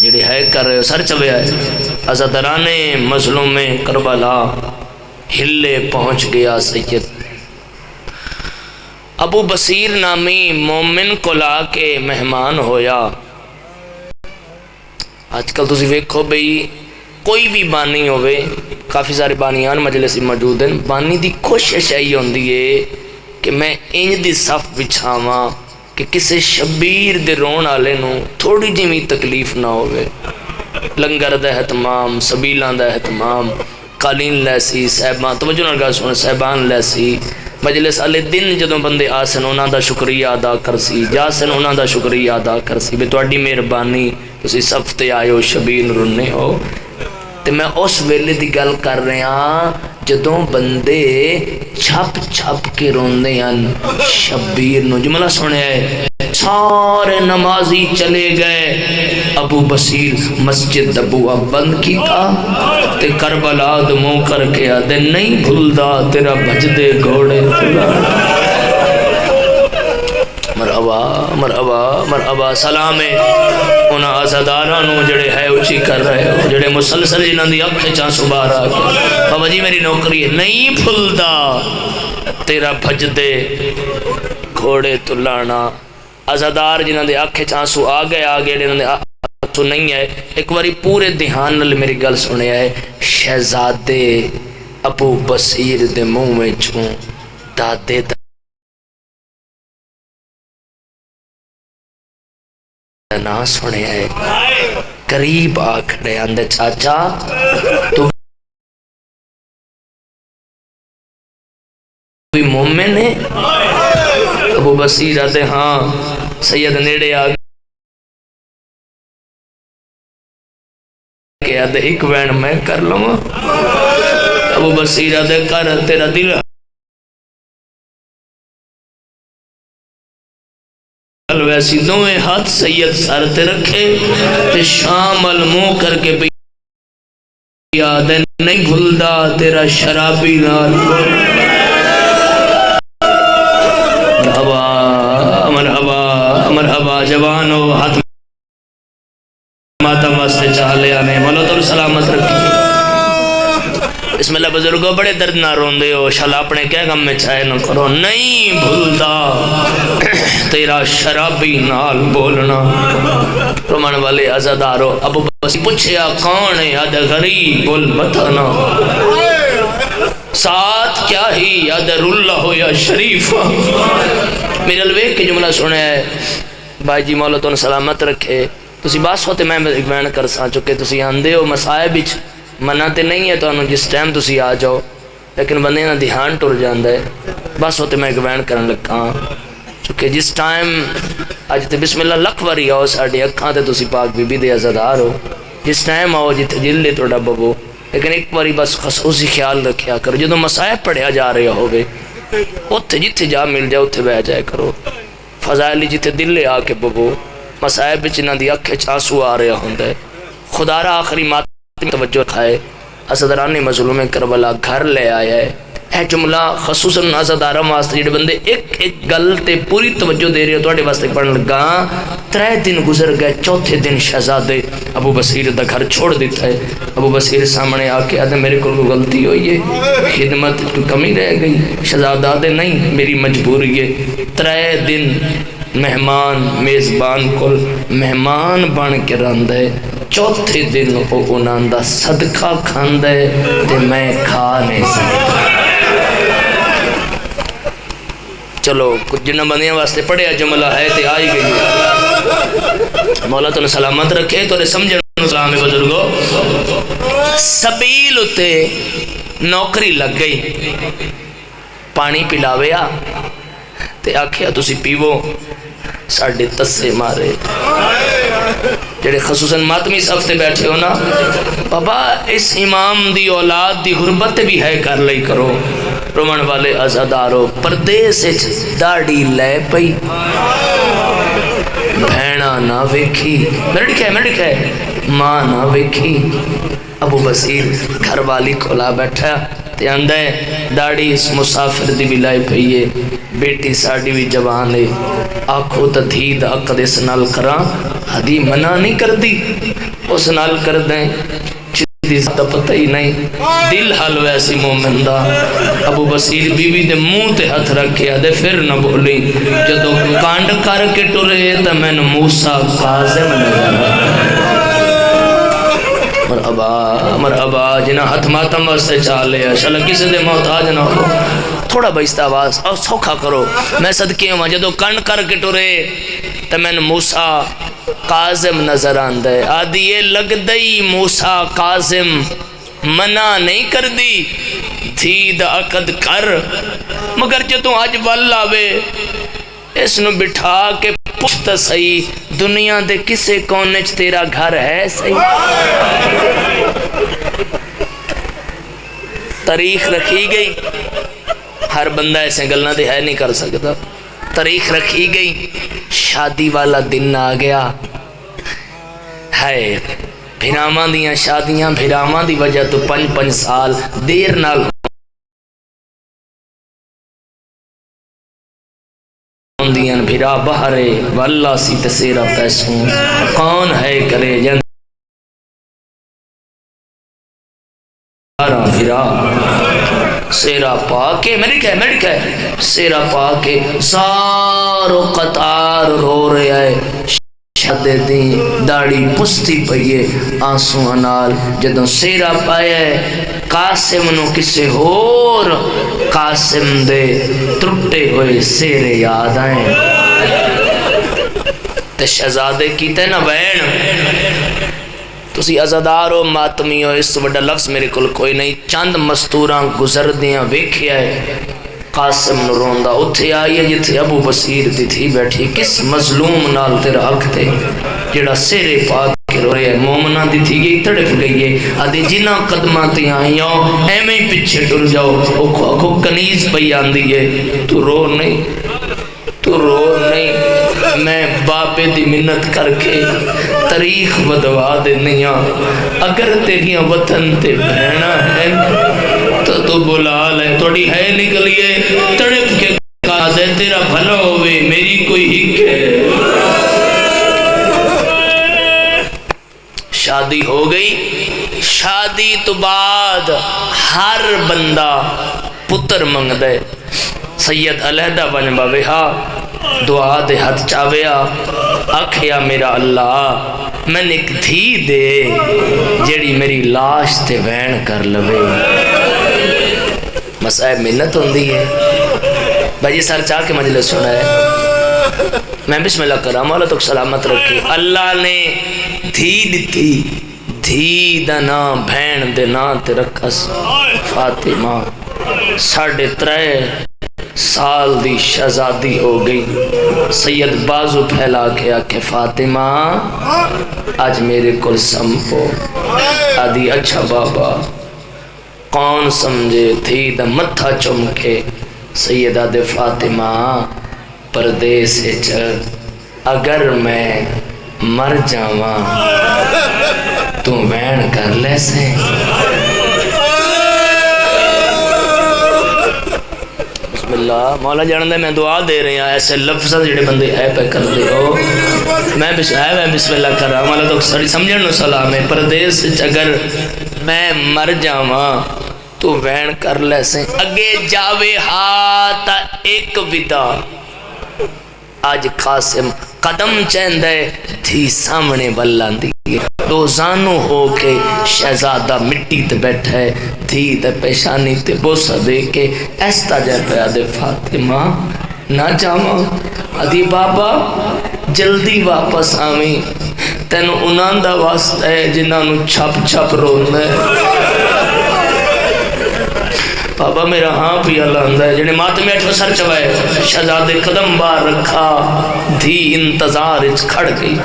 جڑی ہے کر رہے ہو سر چویا ہے عزاداران مظلوم کربلا ہلے پہنچ گیا سید ابو بصیر نامی مومن کو لا کے مہمان ہویا آج کل تسی ویکھو بھئی کوئی بھی بانی ہوئے کافی سارے بانیان مجلس موجود ہیں بانی دی کوشش آئی ہوندی ہے کہ میں انج دی صف بچھاواں کہ کسے شبیر دے رون آلے نو تھوڑی جیویں تکلیف نہ ہوئے لنگر دا اہتمام سبیلاں دا اہتمام قالین لیسی صاحبان توجہ نال گل سن صاحبان لیسی مجلس والے دن جدوں بندے آسن انہاں دا شکریہ ادا کرسی جاسن انہاں دا شکریہ ادا کرسی بے تہاڈی مہربانی تسی صف تے آئے ہو شبیر رنے ہو تے میں اس ویلے دی گل کر رہا جدوں بندے چھپ چھپ کے روندے ہیں شبیر نو جملہ سنے ہے سارے نمازی چلے گئے ابو بصیر مسجد ابو بند کی تھا تے کربلا دمو کر کے آدھے نہیں بھولدا تیرا بھجدے گھوڑے مرحبا مرحبا مرحبا سلام ہے انہاں عزادارانو جڑے ہے اچھی کر رہے ہو جڑے مسلسل جنہاں دی اکھے چاں سبار آ کے بابا جی میری نوکری ہے نہیں بھولدا تیرا بھجدے گھوڑے تلانا عزادار جنہاں دے اکھے چاں سو آ گئے جنہاں دے تو نہیں ہے ایک باری پورے دھیان نال میری گل سنیا ہے شہزادے ابو بصیر دے منہ میں چوں دادے نا سنے ہے قریب آکھڑے اندے چاچا تو کوئی مومن ہے ابو بصیر آدھے ہاں سید نیڑے آگے کہ آدھے ایک وین میں کر لوں ابو بصیر آدھے کر تیرا دل ویسی دوئے ہاتھ سید سر تے رکھے تے شامل منہ کر کے پیا دے نہیں بھولدا تیرا شرابی نال مرحبا مرحبا مرحبا جوانو ہاتھ ماتم واسطے چاہ لے آنے مولا تو سلامت رکھی بسم اللہ بزرگوں بڑے درد نہ روندے ہو شالا اپنے کیا غم میں چھائے نہ کرو نہیں بھولتا تیرا شرابی نال بولنا رومان والے عزادارو ابو بصیر پوچھیا کون ہے یاد غریب الوطن ساتھ کیا ہی یاد اللہ یا شریف میرے الویک کی جملہ سنے ہے بھائی جی مولا تو سلامت رکھے تسی باس ہوتے میں بیان کر سا چکے تسی آندے ہو مسائب بچ مناتے نہیں ہے تو انہوں جس ٹائم تسی آ جاؤ لیکن بندے کا دھیان ٹر جاتا ہے. بس وہ تو میں گوین کرن لگا چونکہ جس ٹائم اج تو بسم اللہ لکھ واری آؤ ساڈی اکھاں تے تسی پاک بی بی دے عزادار ہو. جس ٹائم آؤ جتھے دل لے تہاڈا ببو، لیکن ایک باری بس خصوصی خیال رکھیا کرو جدوں مصائب پڑھیا جا رہا ہوے اتھے جتھے جا مل جائے اتھے بہ جایا کرو. فضائل جتھے دل لے آ کے ببو مصائب وچ انہاں دی اکھ وچ آنسو آ رہا ہوندا ہے. خدا را آخری ماتم توجہ رکھائے. عزاداران مظلوم کربلا گھر لے آیا ہے. اے جملہ خصوصاً عزاداراں واسطے جڑے بندے ایک ایک گل تے پوری توجہ دے رہے ہو تواڈے واسطے پڑھن لگا. 3 دن گزر گئے، چوتھے دن شہزادے ابو بصیر دا گھر چھوڑ دیتا ہے. ابو بصیر سامنے آ کے آدھے میرے کو غلطی ہوئی ہے، خدمت کی کمی رہ گئی. شہزادہ دے نہیں میری مجبوری ہے. 3 دن مہمان میزبان کو مہمان بن کے رہندا ہے. چوتھے دن وہ انہاں دا صدقہ کھاندا ہے تے میں کھا نہیں سکتا. چلو جنہ بندیاں واسطے پڑھیا جملہ ہے تے آئی گئی ہے. مولا تو سلامت رکھے تو سمجھن سلام بزرگو. سبیل تے نوکری لگ گئی، پانی پلاویا تے آکھیا تسی پیو ساڈے تسے مارے. جڑے خصوصاً ماتمی صف تے بیٹھے ہو نا، بابا اس امام دی اولاد دی غربت بھی ہے کر لئی کرو. رومن والے عزادارو پردیس داڑی لے پئی، بھینا نہ ویکھی، میرے ہے ماں نہ ویکھی. ابو بصیر گھر والی کھولا بیٹھا تے اندے داڑی اس مسافر دی بھی لائے پئیے. بیٹی ساڑی بھی جوان ہے، آنکھو تا دھید عقد اس نال کراں حدی منع نہیں کر دی اس نال کر دیں چیزی تا پتہ ہی نہیں. دل حال ویسی مومن دا. ابو بصیر بی بی دے منہ تے ہاتھ رکھیا دے پھر نہ بولی. جدو کانڈ کر کے ٹرے تا میں نے موسیٰ قاظم نظر مرحبا جنہ ہاتھ ماتم واسطے چالے شالا کسی دے محتاج نہ ہو. تھوڑا بہستہ آواز اور سوکھا کرو. میں صدقے ہوں جدو کانڈ کر کے ٹرے تا میں نے موسیٰ قاظم نظر آندے. آدھی یہ لگ دئی موسیٰ قاظم منع نہیں کر دی دھید عقد کر، مگر جدو آج وال آوے اس نو بٹھا کے پشت سہی دنیا دے کسے کونچ تیرا گھر ہے سہی. تاریخ رکھی گئی، ہر بندہ ایسے گلنا دے ہے نہیں کر سکتا. تاریخ رکھی گئی، شادی والا دن آ گیا ہے. بھیراواں دیاں شادیاں بھیراواں دی وجہ تو 5 سال دیر نال ہوندیاں. بھیرا بہرے واللہ سی تسیرا پیسوں کون ہے کرے جن بھیرا سیرا پا کے میری کہے سیرا پا کے زار و قطار رو رہے ہے. شادے دیں داڑی پستی پئیے آنسو انال. جدوں سیرا پایا ہے قاسم نو کسے اور قاسم دے ترٹے ہوئے سیرے یاد آئیں. تے شہزادے کیتے نا بین تسی عزادار و ماتمی ہو. اس وڈا لفظ میرے کل کوئی نہیں. چند مستوراں گزر دیاں ویکھیا ہے. قاسم نو روندا اتھے آئیے جتھے ابو بصیر دی تھی بیٹھی. کس مظلوم نال تیرا حق تے جڑا سیرے پاک کے رو رہے. مومنہ دی تھی گئی تڑپ گئی ہے. آدھے جنہ قدمہ تے آئیاں ایمیں پچھے ٹر جاؤ. اکھو کنیز پئی آندی ہے تو رو نہیں میں بابے دی منت کر کے تاریخ بدوا دنیا. اگر تیریاں وطن تے بہنا ہے تو بلا لے. توڑی ہے نکلیے تڑپ کے کہا دے تیرا بھلا ہوئے میری کوئی ہک ہے. شادی ہو گئی. شادی تو بعد ہر بندہ پتر منگ دے. سید علیحدہ بن باویہا دعا دے ہاتھ چاویا آکھیا میرا اللہ میں ایک دھی دے جیڑی میری لاش تے وین کر لوے. مسائب منت ہوندی ہے. بھائی سر چاہ کے مجلس سنا ہے. میں بسم اللہ کرا مولا تو سلامت رکھے. اللہ نے دھی دیتی. دھی دا نام بھین دے نام تے رکھس فاطمہ. 3.5 سال دی شہزادی ہو گئی. سید بازو پھیلا کے آکھے فاطمہ آج میرے کو سمپو. آدھی اچھا بابا. کون سمجھے تھی دا متھا چم کے سیدہ دے فاطمہ پردیس چل اگر میں مر جاواں تو وین کر لے سے. بسم اللہ. مولا جاندے میں دعا دے رہی ہوں ایسے لفظ جڑے بندے ہے پہ کر دے ہو. میں بسم اللہ کر رہا ہوں. مولا تو ساری سمجھن نو سلام ہے. پردیس اگر میں مر جاواں تو وین کر لے سے. اگے جاوے ہاتھ ایک ودا. آج قاسم قدم چیندے تھی سامنے بلاندی. روزانو ہو کے شہزادہ مٹی تے بیٹھا ہے. تھی تے پیشانی تے بوسہ دے کے ایستا جائے پہ آدھے فاطمہ نہ جاواں. آدھی بابا جلدی واپس آویں تینو انہاں دا واسطہ ہے جنہاں نو چھپ چھپ روندہ ہے. بابا میرا ہاں پیا لاندہ ہے جنہیں ماتمی اٹھو سر چوائے. شہزادے قدم بار رکھا دھی انتظار اچ کھڑ گئی.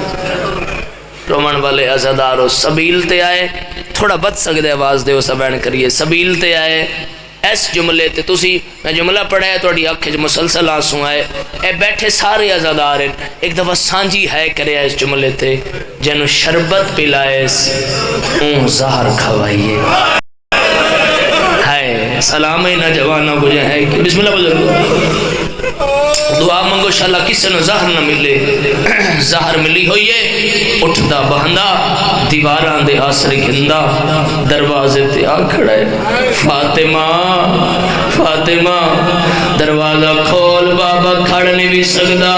رومن والے عزادارو سبیل تے آئے. تھوڑا بچ سکتے آواز دے اسا بین کریے. سبیل تے آئے اس جملے تے تسی میں جملہ پڑھا ہے توڑی آنکھیں جو مسلسل آنسوں آئے. اے بیٹھے سارے عزادار ہیں. ایک دفعہ سانجی ہے کرے اس جملے تے جنو شربت پلائے اون زہر کھوائیے. سلام ہی نہ جوانا بجھے ہے کہ بسم اللہ بزرگ دعا منگو شاءاللہ کسی نو زہر نہ ملے. زہر ملی ہوئی ہے اٹھتا بہندہ دیواران دے آسری گھندہ دروازے تے آ کھڑے. فاطمہ فاطمہ دروازہ کھول بابا کھڑ نہیں بھی سکتا.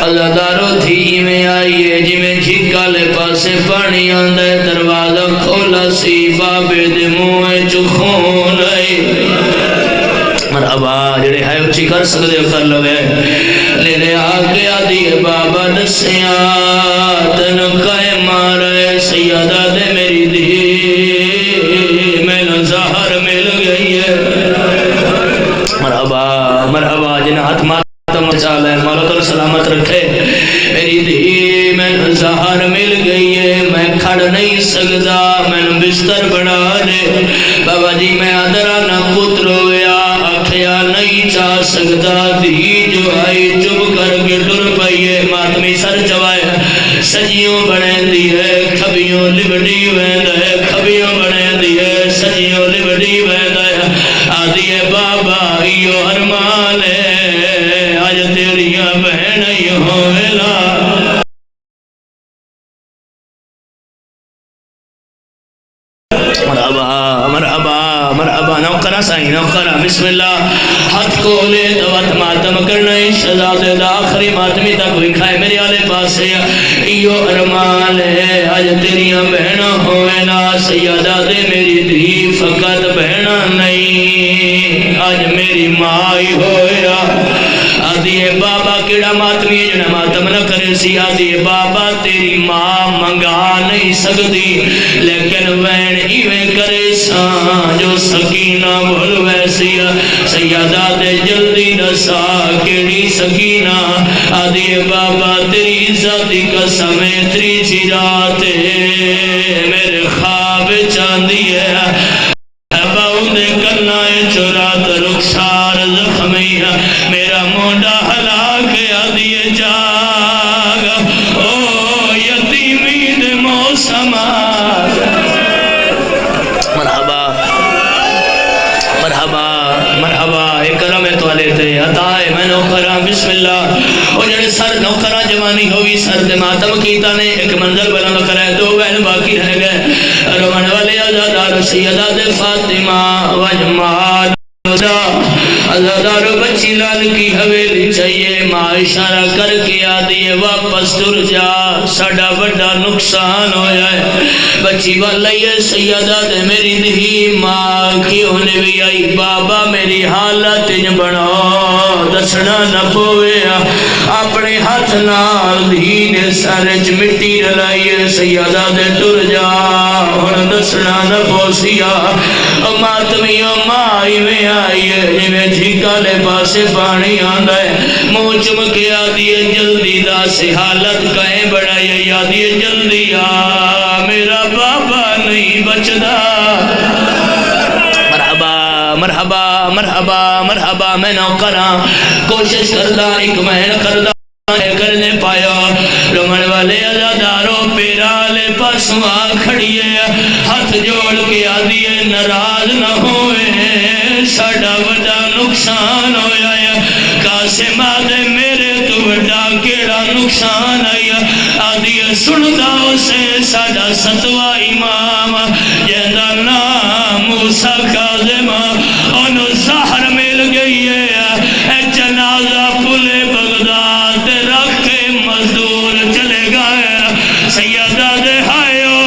عزادارو تھی میں آئیے جی میں جھگا لے پاسے پانی آندے. دروازہ کھولا سی بابے دے موئے جو خون آئی. مرحبا جڑے ہے اچھی کر سکتے ہو کر لوے. لینے آگے آدھی بابا نسیاں تنو کہے مارے سیدہ دے میری دی میں نو زہر مل گئی ہے. مرحبا مرحبا جنہیں ہاتھ ماتم چالے مولا تو سلامت رکھے. میری دی میں نو زہر مل گئی ہے. میں کھڑ نہیں سکتا. میں نو بستر بنا لے. بابا جی میں آدھرا نہ پتر ہویا آکھیا نہیں چاہ سکتا. دی جو آئی چپ کر کے ڈر پائیے. ماتمی سر چوائے سجیوں بڑھیں دی ہے کھبیوں لبڑی ویند ہے. کھبیوں بڑھیں دی ہے سجیوں لبڑی ویند ہے. آدھی ہے بابا ایو ارمان ہے آج تیریاں بہن ہی ہوئلا. مرحبا مرحبا مرحبا. نوکرہ سائیں نوکرہ بسم اللہ. ہاتھ کو لے دوات ماتم کرنا شہزادے دا آخری ماتمی تک وکھائے. میرے آلے پاسے ایو ارمان ہے آج تیریاں بہنہ ہوئے نا. سیدہ دے میری دھی فقط بہنہ نہیں آج میری ماں ہی ہویا. آدھی ہے بابا کیڑا ماتمی ہے جنہیں ماتم نہ کرے سی. آدھی ہے بابا تیری ماں منگا نہیں سکتی لیکن وین ایویں کرے ساں جو سکینہ بھول ویسی. سیدہ دے جلدی دسا کیڑی سکینہ. آدھی ہے بابا تیری عزتی قسم تیری رات میرے خواب چاندی ہے. باؤں کرنائے چورات رخسار زخمی میرا مونڈا ہلا کے آدھیے جاگ او یتیمی دے موسم. مرحبا مرحبا مرحبا. اکرم توالے تے عطائے میں نوکرہ بسم اللہ. او جڑے سر نوکرہ جوانی ہوئی سر دے ماتم کیتا نے ایک منزل بلند کرے. دو بہن باقی رہ گئے. رومن والے عزادار سیدہ دے فاطمہ وجمال عزادار بچی لال کی حویلی چاہیے ماں اشارہ کر کے آدھی ہے واپس تر جا ساڈا بڑا نقصان ہویا ہے بچی والے سیدہ دے میری دھی ماں کیوں نے بھی آئی بابا میری حالت بنا دسنا نہ پوے اپنے ہاتھ نال دھی نے سارج مٹی رلائی سیدہ دے تر جا ہن دسنا نہ پوسیا ماتمی مائی میں آئی ہے جی میں جھیکا لے پاسے پانی آندہ ہے منہ چمکے آدھی ہے جلدی دا سے حالت کہیں بڑھائی آدھی ہے جلدی آ میرا بابا نہیں بچدا مرحبا مرحبا مرحبا میں نو کراں کوشش کردہ ایک مہن کردہ کرنے پایا رمن والے عزاداروں پیرا لے پاسواں کھڑیے ہاتھ جوڑ کے آدھیے ناراض نہ ہوئے ساڑا بڑا نقصان ہویا ہے قاسم آدھے میرے تو بڑا کیڑا نقصان آیا آدھیے سندا اسے ساڑا ستوہ امام جہدہ نام موسیٰ قاسم انہوں زہر مل گئی ہے اے جنازہ پلے بغداد رکھ کے مزدور چلے گئے سیدہ دے ہائیو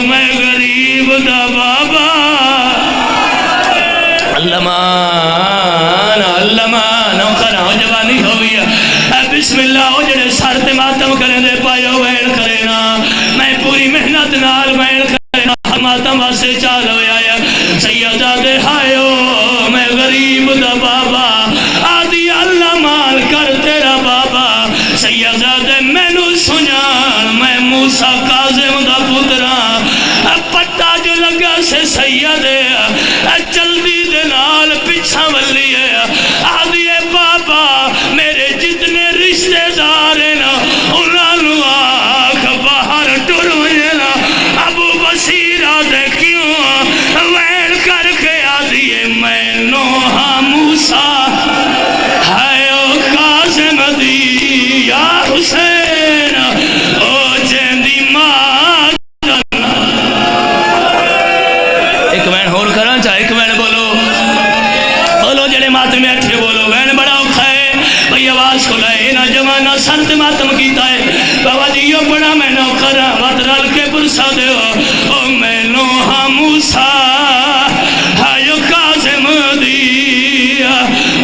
میں غریب دا بابا علمان کرا ہو جوانی ہوئی بسم اللہ ہو جڑے سارتے ماتم کریں دے پائیو وین کرینا میں پوری محنت نال وین کرینا ماتم واسے چال ہویا سیدہ دے ہائیو میں غریب دا بابا آدھی اللہ مال کر تیرا بابا سیدہ دے میں نو سنان میں موسیٰ قاسم دا پترا پٹا جو لگا سے سیدے جلدی دے نال پچھا ولی ہے آدھی بابا میرے جتنے رشتہ دار ہیں انہاں نو آکھ باہر ٹروئے نا ابو بصیر آدھے کیوں وین کر کے آدھی میں نو ہاں موسیٰ ہائیو قاسم دی یا حسین او جیندی ماں ایک وین ہور کرا چاہ ایک وین بولو جڑے ماتم میں اٹھے بولو وین بڑا اوکھا ہے بھئی آواز کو لائے نا جوانا سنت ماتم کیتا ہے بابا جیو بڑا میں نو کرا وات رل کے برسا دے او میں نو ہاں موسیٰ ہائیو قاسم دی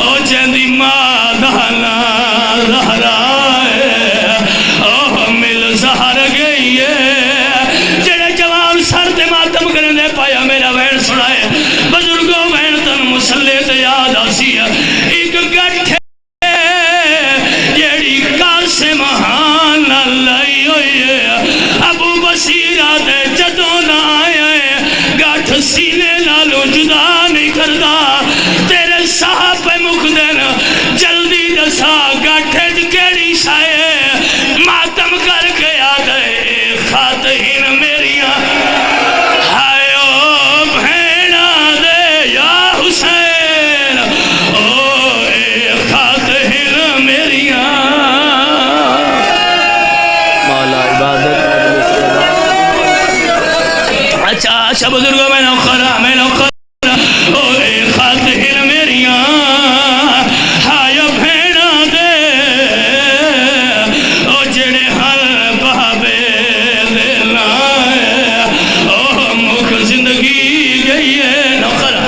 او جیندی ماں دہنا زہرائے او مل زہر گئی ہے جڑے جواب سر تے ماتم کرنے پایا میرا وین سنائے بزرگوں وین تن مسلح تے یاد آسی ایک گٹھے جیڑی قاسم ہان لائی ہوئی ہے ابو بصیرہ دے جدوں نہ آئے گٹھ سینے نالو جدا نہیں کردا تیرے صاحب مقدر جلدی دسا گٹھے کیڑی شائے ماتم کر کے آدھے خاتہین میریاں ہائیو بھینا دے یا حسین او اے خاتہین میریاں مولا عبادت اچھا بزرگوں میں نو خرا او اے خاتہین میریاں ہائیو بھینا دے او جڑے ہر بابے دینا او مکھ زندگی گئی ہے نو خرا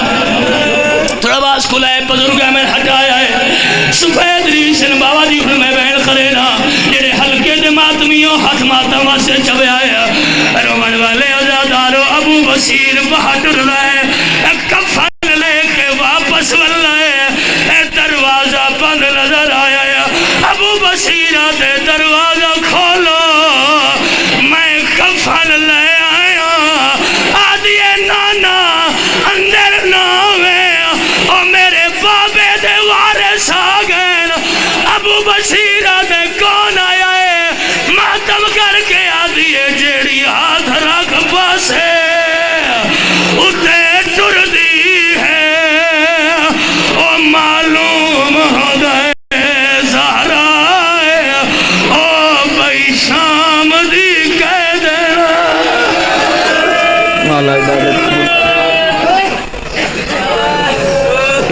تھوڑا باز کھلائے بزرگوں میں ہٹایا ہے سفید ریشن بابا جی میں بہن کرینا جڑے ہلکے دے ماتمیوں ہاتھ ماتم واسے چوے آئے رومن والے عزادارو ابو بصیر بہادر رہے کفن لے کے واپس واللہ دروازہ بند نظر آیا ابو بصیر دے دروازہ کھولو میں کفن لے آیا آدھیے نانا اندر ناوے او میرے بابے دے وارث آگئے ابو بصیر دے کون آیا ہے ماتم کر کے آدھیے جیڑی ہاتھ رکھ پاسے اتے ٹر دی ہے او معلوم ہو گئے زہرا او بھئی شام دی کہہ دینا مولا عبادت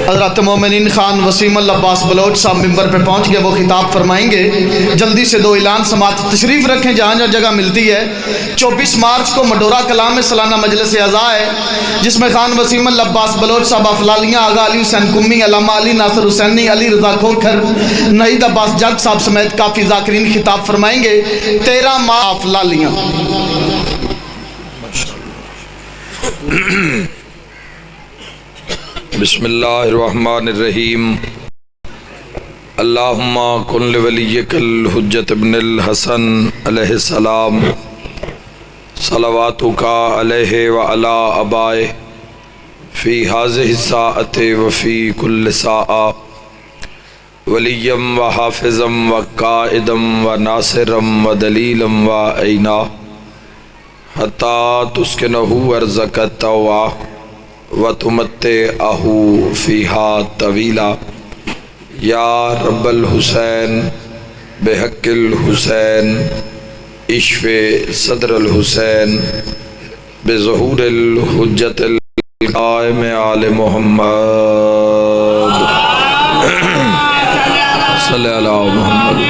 حضرت مومنین خان وسیم اللہ عباس بلوچ صاحب ممبر پہ پہنچ گئے، وہ خطاب فرمائیں گے۔ جلدی سے دو اعلان سماعت تشریف رکھیں جہاں جہاں جگہ ملتی ہے۔ 24 مارچ کو مڈورا کلام میں سالانہ مجلس اعزاء ہے، جس میں خان وسیم اللہ عباس بلوچ صاحب افلالیاں، آغا علی حسین کمی، علامہ علی ناصر حسینی، علی رضا کھوکھر، نعید عباس جگ صاحب سمیت کافی ذاکرین خطاب فرمائیں گے۔ 13 ماہ افلالیاں۔ بسم اللہ الرحمن الرحیم۔ اللہم کن لولیک الحجت ابن الحسن علیہ السلام صلواتک علیہ وعلی آبائہ فی ہذہ الساعۃ وفی کل ساعہ ولیا وحافظا وقائدا وناصرا ودلیلا وعینا حتی تسکنہ ارضک الطوع وتمتعہ فیہا طویلا یا رب الحسین بحق الحسین اشف صدر الحسین بظہور الحجت القائم آل محمد صلی اللہ محمد۔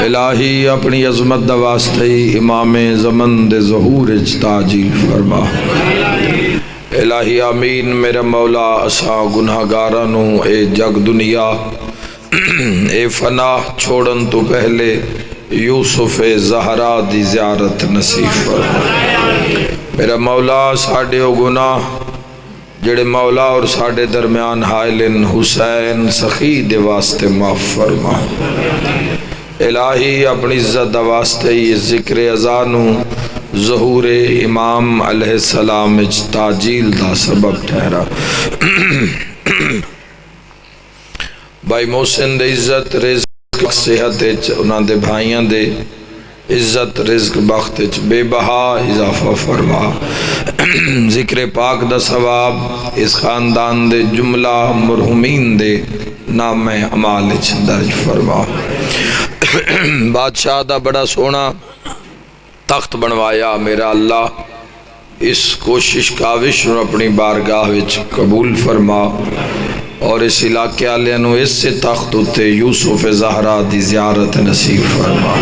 الہی اپنی عظمت دا واسطے امام زمن دے ظہور اجتاجی فرما۔ الہی آمین۔ میرا مولا اساں گناہ گارانو اے جگ دنیا اے فنا چھوڑن تو پہلے یوسف زہرا دی زیارت نصیب فرما۔ میرا مولا ساڑے او گناہ جڑے مولا اور ساڑے درمیان حائلن حسین سخی دے واسطے معاف فرما۔ الہی اپنی عزت دا واسطے یہ ذکر ازانو ظہور امام علیہ السلام تاجیل دا سبب ٹھہرا۔ بھائی محسن دے عزت رزق صحت انہاں دے بھائیاں دے عزت رزق بخت بے بہا اضافہ فرما۔ ذکر پاک دا ثواب اس خاندان دے جملہ مرحومین دے نام اعمال درج فرما۔ بادشاہ دا بڑا سونا تخت بنوایا میرا اللہ، اس کوشش کاوش نو اپنی بارگاہ وچ قبول فرما، اور اس علاقے والے نو اس سے تخت اتے یوسف زہرا دی زیارت نصیب فرما۔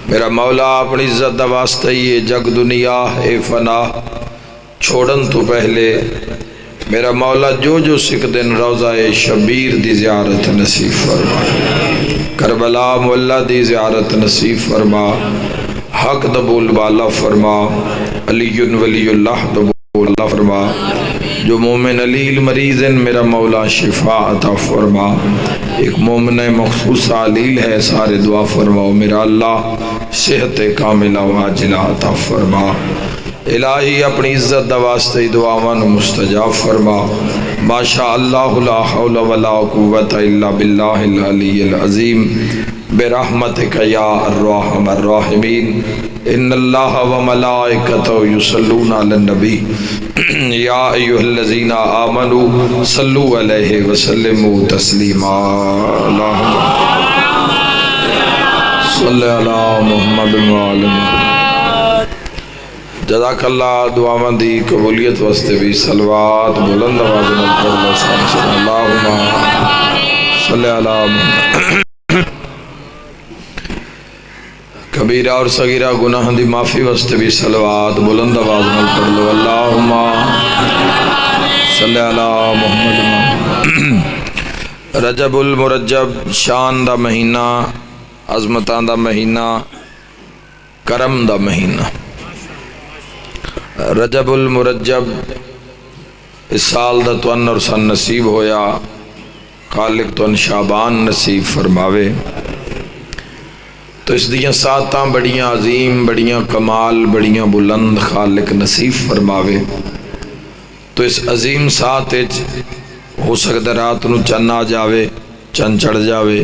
میرا مولا اپنی عزت دا واسطے یہ جگ دنیا اے فنا چھوڑن تو پہلے میرا مولا جو سکھ دن روضہ شبیر دی زیارت نصیب فرما، کربلا مولا دی زیارت نصیب فرما، حق دبول بالا فرما، علی ولی اللہ دبول اللہ فرما، جو مومن علیل مریضن میرا مولا شفا عطا فرما، ایک مومن مخصوص علیل ہے سارے دعا فرماؤ میرا اللہ صحت کاملہ واجلہ عطا فرما۔ الہی اپنی عزت دا واسطے دعاواں مستجاب فرما۔ ماشاء اللہ لا حول ولا قوت الا باللہ العلی العظیم برحمتک یا الرحم الراحمین۔ ان اللہ وملائکتہ یصلون علی النبی یا ایھا الذین آمنوا صلوا علیہ وسلموا تسلیما۔ اللہم صلی علی محمد وعلی محمد۔ جزاک اللہ۔ دعاواں دی قبولیت واسطے بھی صلوات بلند آواز میں پڑھ لو۔ اللہم صلی علی محمد۔ کبیرہ اور صغیرہ گناہ دی معافی واسطے بھی صلوات بلند آواز میں پڑھ لو۔ اللہم صلی علی محمد۔ رجب المرجب شان دا مہینہ، عظمتاں دا مہینہ، کرم دا مہینہ۔ رجب المرجب اس سال دا تون اور سن نصیب ہویا، خالق تون شعبان نصیب فرماوے۔ تو اس دیاں ساتاں بڑیاں عظیم، بڑیاں کمال، بڑیاں بلند خالق نصیب فرماوے۔ تو اس عظیم سات ہو سکتا رات نو چن آ جاوے، چن چڑھ جاوے،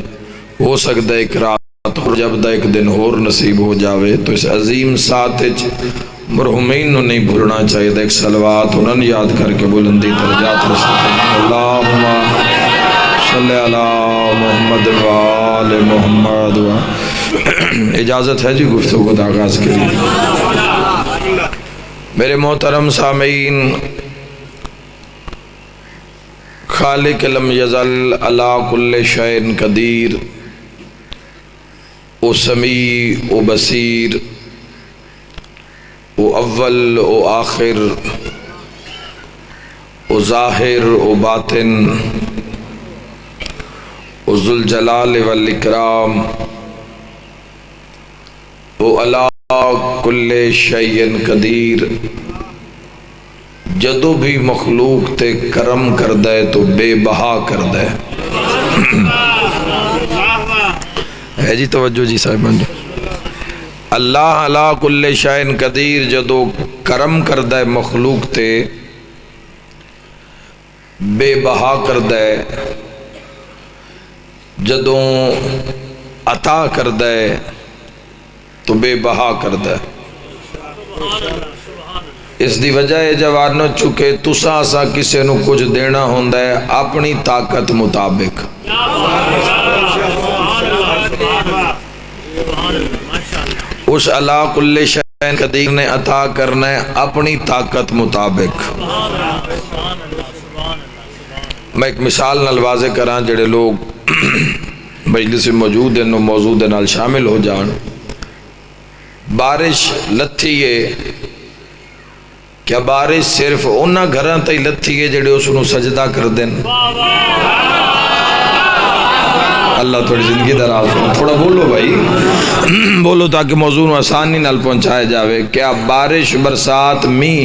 ہو سکتا ایک رات اور جب دا ایک دن اور نصیب ہو جاوے۔ تو اس عظیم سات مرحومین نو نہیں بھولنا چاہیے، ایک صلوات انہوں نے یاد کر کے بلندی درجات رسول اللہم صلی علی محمد وآل محمد۔ اجازت ہے جی گفتگو کا آغاز کریے۔ میرے محترم سامعین، خالق لم یزل علی کل شیء قدیر، او سمیع او بصیر، او اول او آخر، او ظاہر او باطن، او ذو الجلال والاکرام، او علی کل شیء قدیر۔ جدو بھی مخلوق تے کرم کردہ ہے تو بے بہا کردہ ہے جی توجہ جی صاحبان جی۔ اللہ علی کل شیء قدیر جدو کرم کردہ ہے مخلوق تے بے بہا کردہ ہے، جدو عطا کردہ ہے تو بے بہا کردہ ہے۔ اس دی وجہ ہے جوانوں چکے تسا سا کسے نو کچھ دینا ہوندہ ہے اپنی طاقت مطابق، اس علا کل شیء قدیر نے عطا کرنا ہے اپنی طاقت مطابق۔ میں ایک مثال نال واضح کراں جڑے لوگ مجلس موجود ہیں موضوع دے نال شامل ہو جان۔ بارش لتھی ہے، کیا بارش صرف انہاں گھراں تے لتھی ہے جڑے اس نو سجدہ کر دیں؟ اللہ تھوڑی زندگی دراز ہو، تھوڑا بولو بھائی، بولو تاکہ موضوع آسانی نال پہنچایا جاوے۔ کیا بارش برسات می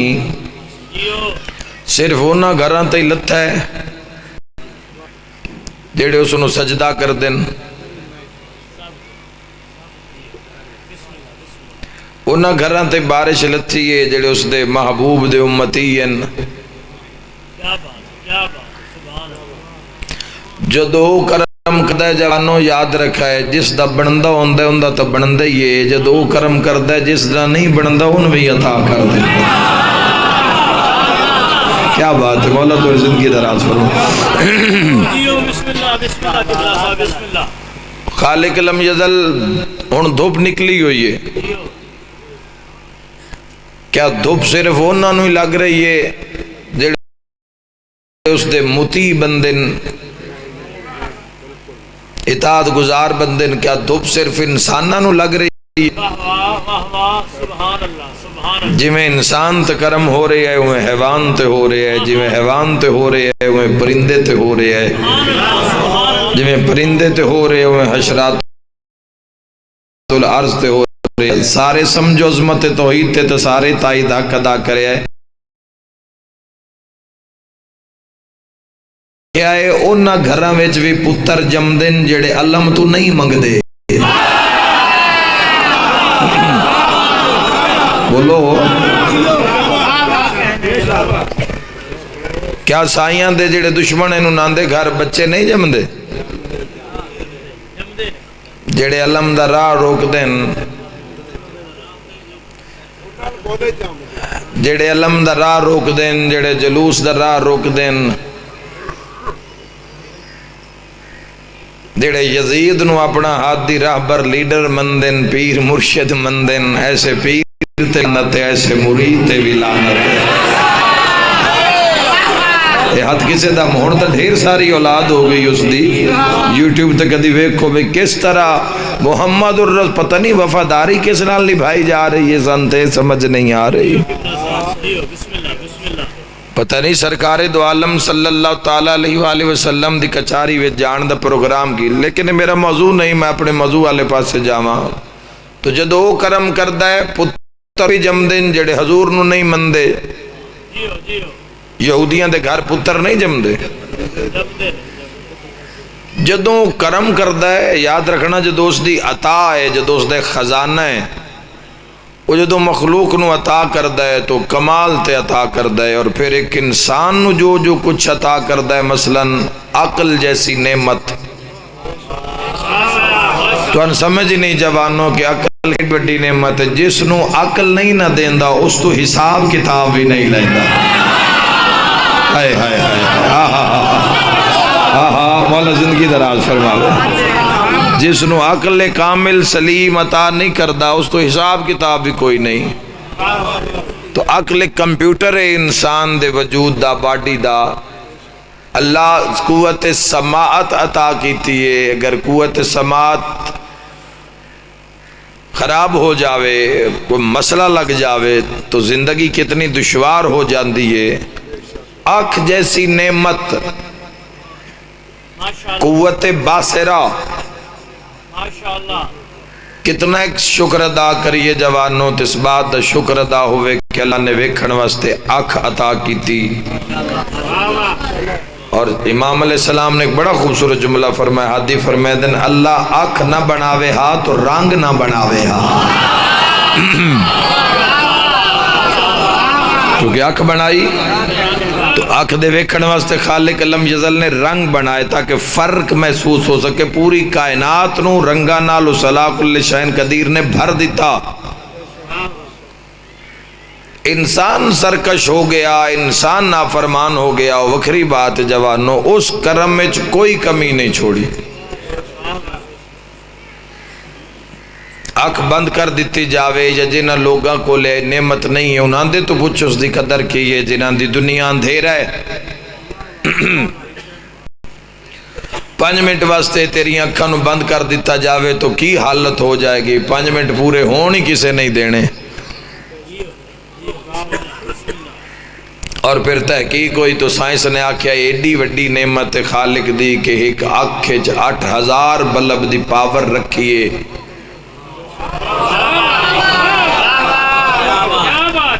صرف انہاں گھراں تے لتھا ہے جڑے اس نو سجدہ کر دیں؟ انہاں گھراں تے بارش لتھی ہے جڑے اس دے محبوب دے امتی ہیں۔ جدو کرم کردہ ہے جوانوں یاد رکھا ہے جس دا بنندہ ہوندہ ہے ان دا تو بنندہ ہی ہے، جدو کرم کردہ ہے جس دا نہیں بنندہ ان بھی عطا کر دے۔ کیا بات ہے، مولا تو زندگی دراز فرمو۔ خالق لم یزل ہن دھوپ نکلی ہوئی ہے، کیا دھوپ صرف انہاں نو ہی لگ رہی ہے جڑے اس دے مطیع بندن اطاعت گزار بندن؟ کیا دھوپ صرف انساناں نو لگ رہی ہے؟ جی میں انسان تے کرم ہو رہے ہے وہ حیوان تے ہو رہے ہے، جی میں حیوان تے ہو رہے ہے وہ پرندے تے ہو رہے ہے، جی میں پرندے تے ہو رہے ہے وہ حشرات الارض تے ہو رہے ہے۔ سارے سمجھو عظمت توحید تے تو سارے تائید حق ادا کرے ہے۔ کیا ہے انہاں گھراں وچ بھی پتر جمدن جڑے علم تو نہیں منگدے؟ بولو کیا سائیاں دے جڑے دشمن ہیں انہاں دے گھر بچے نہیں جمدے؟ جڑے علم دا راہ روک دیں، جڑے علم دا راہ روک دیں، جڑے جلوس دا راہ روک دیں، جڑے یزید نو اپنا ہاتھی راہبر لیڈر مندن، پیر مرشد مندن، ایسے پیر تے لعنت ہے، ایسے مرید تے بھی لعنت ہے۔ یہ ہاتھ کسے دا مہر تے ڈھیر ساری اولاد ہو گئی اس دی۔ یوٹیوب تے کدی ویکھو بھی کس طرح محمد الرسول پتہ نہیں وفاداری کس نال نبھائی جا رہی ہے، سنتے سمجھ نہیں آ رہی۔ پتہ نہیں سرکار دو عالم صلی اللہ تعالیٰ علیہ وآلہ وسلم دی کچاری وچ جان دا پروگرام کی، لیکن میرا موضوع نہیں، میں اپنے موضوع والے پاس سے جاواں۔ تو جدو کرم کردہ ہے پتر بھی جمدن جڑے حضور نو نہیں مندے، یہودیاں دے گھر پتر نہیں جمدے۔ جدو کرم کردہ ہے یاد رکھنا، جدو اس دی عطا ہے، جدو اس دے خزانہ ہے، وہ جدو مخلوق نو عطا کردہ ہے تو کمال تے عطا کردہ ہے۔ اور پھر ایک انسان نو جو کچھ عطا کردہ ہے، مثلا عقل جیسی نعمت، تو ان سمجھ نہیں جوانوں کہ عقل کی بڑی نعمت ہے، جس نو عقل نہیں نہ دیندہ اس تو حساب کتاب بھی نہیں لیندہ۔ ہائے ہائے ہائے مولا زندگی دراز فرماوے۔ جس نو عقل کامل سلیم عطا نہیں کردہ اس تو حساب کتاب بھی کوئی نہیں۔ تو عقل کمپیوٹر ہے انسان دے وجود دا، باڈی دا، اللہ قوت سماعت عطا کیتی ہے. اگر قوت سماعت خراب ہو جاوے، کوئی مسئلہ لگ جاوے تو زندگی کتنی دشوار ہو جاندی ہے. آنکھ جیسی نعمت، قوت باصرہ، کتنا ایک شکر ادا کریے جوانوں. اس بات دا شکر ادا ہوئے کہ اللہ نے ویکھن واسطے آنکھ عطا کی تھی. اور امام علیہ السلام نے ایک بڑا خوبصورت جملہ فرمایا، حدیث فرمائے دن اللہ آنکھ نہ بناوے ہا تو رنگ نہ بناوے ہا. کیونکہ آنکھ بنائی تو آنکھ دے ویکھن واسطے خالق لم یزل نے رنگ بنائے تاکہ فرق محسوس ہو سکے. پوری کائنات نو رنگا نال صلاح کل شین قدیر نے بھر دیتا. انسان سرکش ہو گیا، انسان نافرمان ہو گیا، وکھری بات جوانوں، اس کرم میں کوئی کمی نہیں چھوڑی. آنکھ بند کر دیتی جاوے یا جنہ لوگاں کو لے نعمت نہیں ہے انہاں دے تو پوچھ اس دی قدر کی ہے جنہ دی دنیا اندھیرا ہے. 5 منٹ واسطے تیری آنکھاں نو بند کر دیتا جاوے تو کی حالت ہو جائے گی. 5 منٹ پورے ہون ہی کسے نہیں دینے. اور پھر تحقیق ہوئی تو سائنس نے آکھیا ایڈی وڈی نعمت خالق دی کہ ایک آنکھ 8000 بلب دی پاور رکھیے.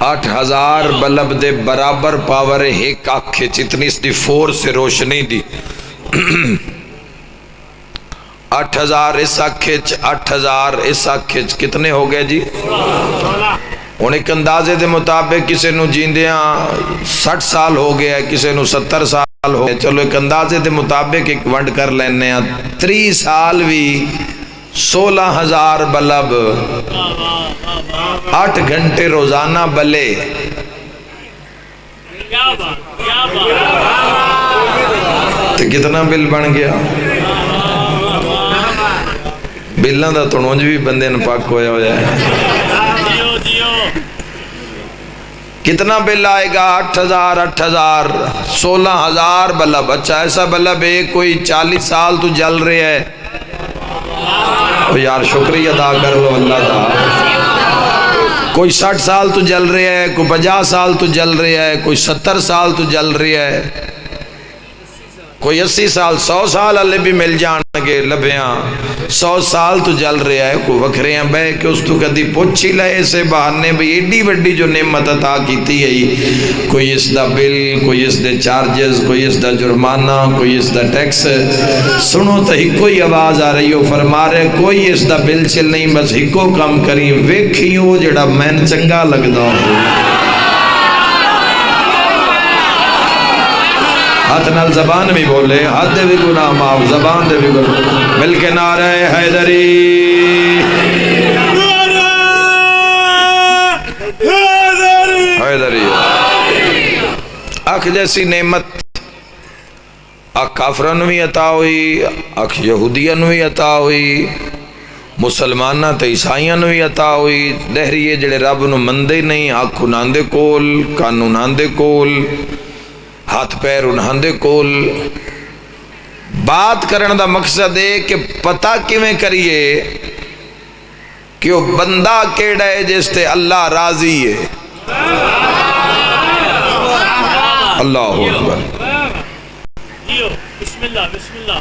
8000 بلب دے برابر پاور ہے ایک آنکھ، اتنی اس دی فورس سے روشنی دی. 8000 اس آنکھ، 8000 اس آنکھ، کتنے ہو گئے جی؟ ان ایک اندازے دے مطابق کسے نو جیندیاں 60 سال ہو گیا ہے، کسے نو 70 سال ہو گیا. چلو ایک اندازے دے مطابق ایک ونڈ کر لینے ہیں. 3 سال بھی 16,000 بلب 8 گھنٹے روزانہ بلے. تو کتنا بل بن گیا؟ بلوں دا تنونج بھی بندے نے پاک ہویا ہویا ہے. کتنا بل آئے گا؟ 8000 8000 16,000 بلب. اچھا ایسا بلب ہے کوئی 40 سال تو جل رہے ہے. یار شکریہ ادا کر لو اللہ تعالی. کوئی 60 سال تو جل رہا ہے، کوئی 50 سال تو جل رہا ہے، کوئی 70 سال تو جل رہا ہے، کوئی 80 سال 100 سال اللہ بھی مل جان گے لبیاں 100 سال تو جل رہا ہے. کوئی وکھریاں بے کہ اس تو کدی پوچھ ہی لائے سے بہانے بھی ایڈی وڈی جو نعمت عطا کیتی ہے. کوئی اس دا بل، کوئی اس دے چارجز، کوئی اس دا جرمانہ، کوئی اس دا ٹیکس. سنو تو ہی کوئی آواز آ رہی ہو فرما رہے کوئی اس دا بل چل نہیں، بس ہکو کم کریں ویکھیو جڑا مین چنگا لگدا ہو. ہاتھ نال زبان بھی بولے، ہاتھ دے بھی گناہ معاف، زبان دے بھی گناہ. مل کے نعرہ حیدری حیدری. آنکھ جیسی نعمت آنکھ کافرن بھی عطا ہوئی، آنکھ یہودین بھی عطا ہوئی، مسلمانہ تے عیسائیاں بھی عطا ہوئی. دہریے جڑے رب نو مندے نہیں، آنکھ انہاں دے کول، کان انہاں دے کول، ہاتھ پیر انہاں دے کول. بات کرن دا مقصد ہے کہ پتہ کیویں کریے کہ وہ بندہ کیڑا ہے جس تے اللہ راضی ہے. اللہ اکبر.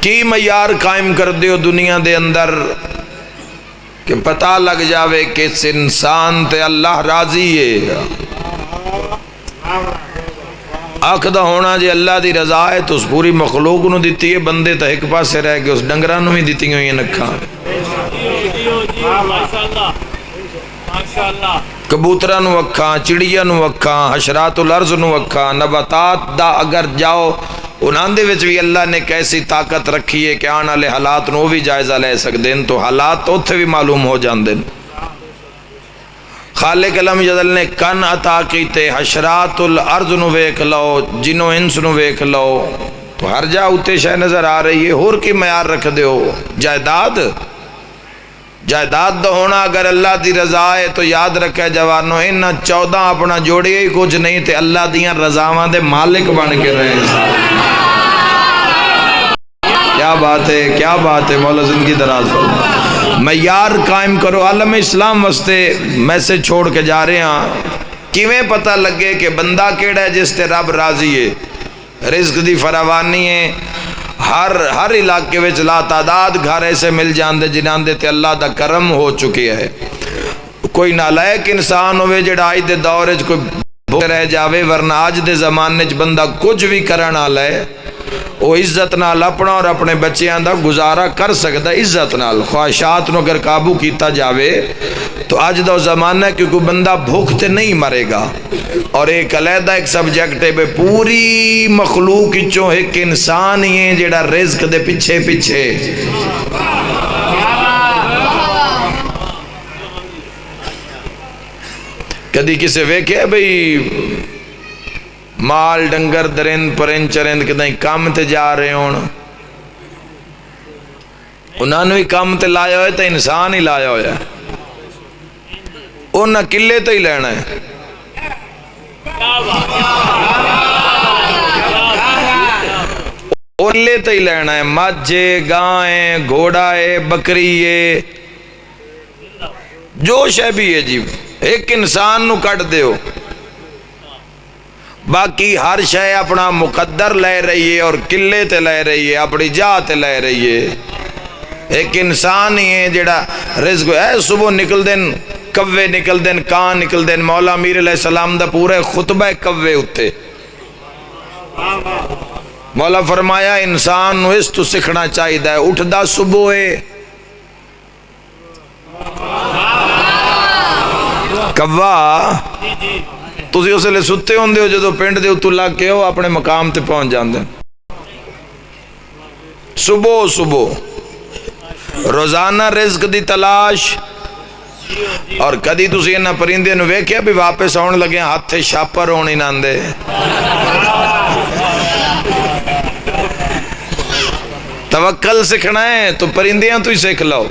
کی معیار قائم کر دیو دنیا دے اندر کہ پتہ لگ جاوے کہ اس انسان تے اللہ راضی ہے. آنکھ دا ہونا جی اللہ دی رضا ہے تو اس پوری مخلوق نو دیتی ہے. بندے تا ایک پاسے رہ کے اس ڈنگران نو ہی دیتی ہوئی نکھاں. کبوتران نو اکھاں، چڑیا نو اکھاں، حشرات الارض نو اکھاں. نباتات دا اگر جاؤ انہاں دے وچ بھی اللہ نے کیسی طاقت رکھی ہے کہ آن والے حالات نو بھی جائزہ لے سکتے ہیں. تو حالات اوتھے بھی معلوم ہو جاندے ہیں. خالق لم یزل نے کن عطا کیتے، حشرات الارض نو ویکھ لو، جنو انس نو ویکھ لو تو ہر جا اتے شے نظر آ رہی ہے. اور کی معیار رکھ دیو؟ جائیداد دا ہونا اگر اللہ دی رضا ہے تو یاد رکھے جوانو ان 14 اپنا جوڑے ہی کچھ نہیں تے اللہ دیاں رضاواں دے مالک بن کے رہے. کیا بات ہے، کیا بات ہے، مولا زندگی دراز فرما۔ معیار قائم کرو، عالم اسلام واسطے میسج چھوڑ کے جا رہے ہیں۔ کیویں پتہ لگے کہ بندہ کیڑا ہے جس تے رب راضی ہے؟ رزق دی فراوانی ہے، ہر علاقے وچ لا تعداد گھر ایسے مل جاندے جنہاں دے تے اللہ دا کرم ہو چکے ہے۔ کوئی نالائق انسان ہوئے جڑا آج دے دور وچ کوئی بھوک رہ جاوے، ورنہ آج دے زمانے وچ بندہ کچھ بھی کرن والا ہے، وہ عزت نال اپنا اور اپنے بچیاں دا گزارا کر سکتا ہے۔ عزت نال خواہشات نو اگر قابو کیتا جاوے تو اج دا زمانہ ہے، کیونکہ بندہ بھوک تے نہیں مرے گا۔ اور ایک علیحدہ ایک سبجیکٹ ہے، پوری مخلوق وچوں ایک انسان ہی ہے جڑا رزق دے پیچھے پیچھے۔ کدی کسے ویکھے بھئی مال ڈنگر درند پرند چرند کدیں کام تے جا رہے ہون، انہاں نے بھی کام تے لایا ہوئے تو انسان ہی لایا ہویا ہے، انہاں کلے تے ہی لینا ہے۔ کلے تے ہی لینا ہے، مجھے گائیں گھوڑا ہے بکری ہے جو شے بھی ہے جی، ایک انسان نو کٹ دیو، باقی ہر شے اپنا مقدر لے رہی ہے اور قلے تے لے رہی ہے، اپنی جا تے لے رہی ہے۔ ایک انسان ہی ہے جڑا رزق ہے۔ صبح نکل دن کوے نکل دن کان نکل دن، مولا امیر علیہ السلام دا پورے خطبہ کوے اتے مولا فرمایا انسان نو اس تو سکھنا چاہیے ہے، اٹھ دا صبح ہے کوا تسی اس لئے ستے ہوندے ہو جدو پینڈ دے اتو لگ کے ہو اپنے مقام تے پہنچ جاندے، صبح روزانہ رزق دی تلاش۔ اور کدی تسی انہاں پرندے نو ویکھیا بھی واپس آن لگے ہاتھے شاپر ہونی ناندے، توکل سکھنا ہے تو پرندیاں تو ہی سکھ لو،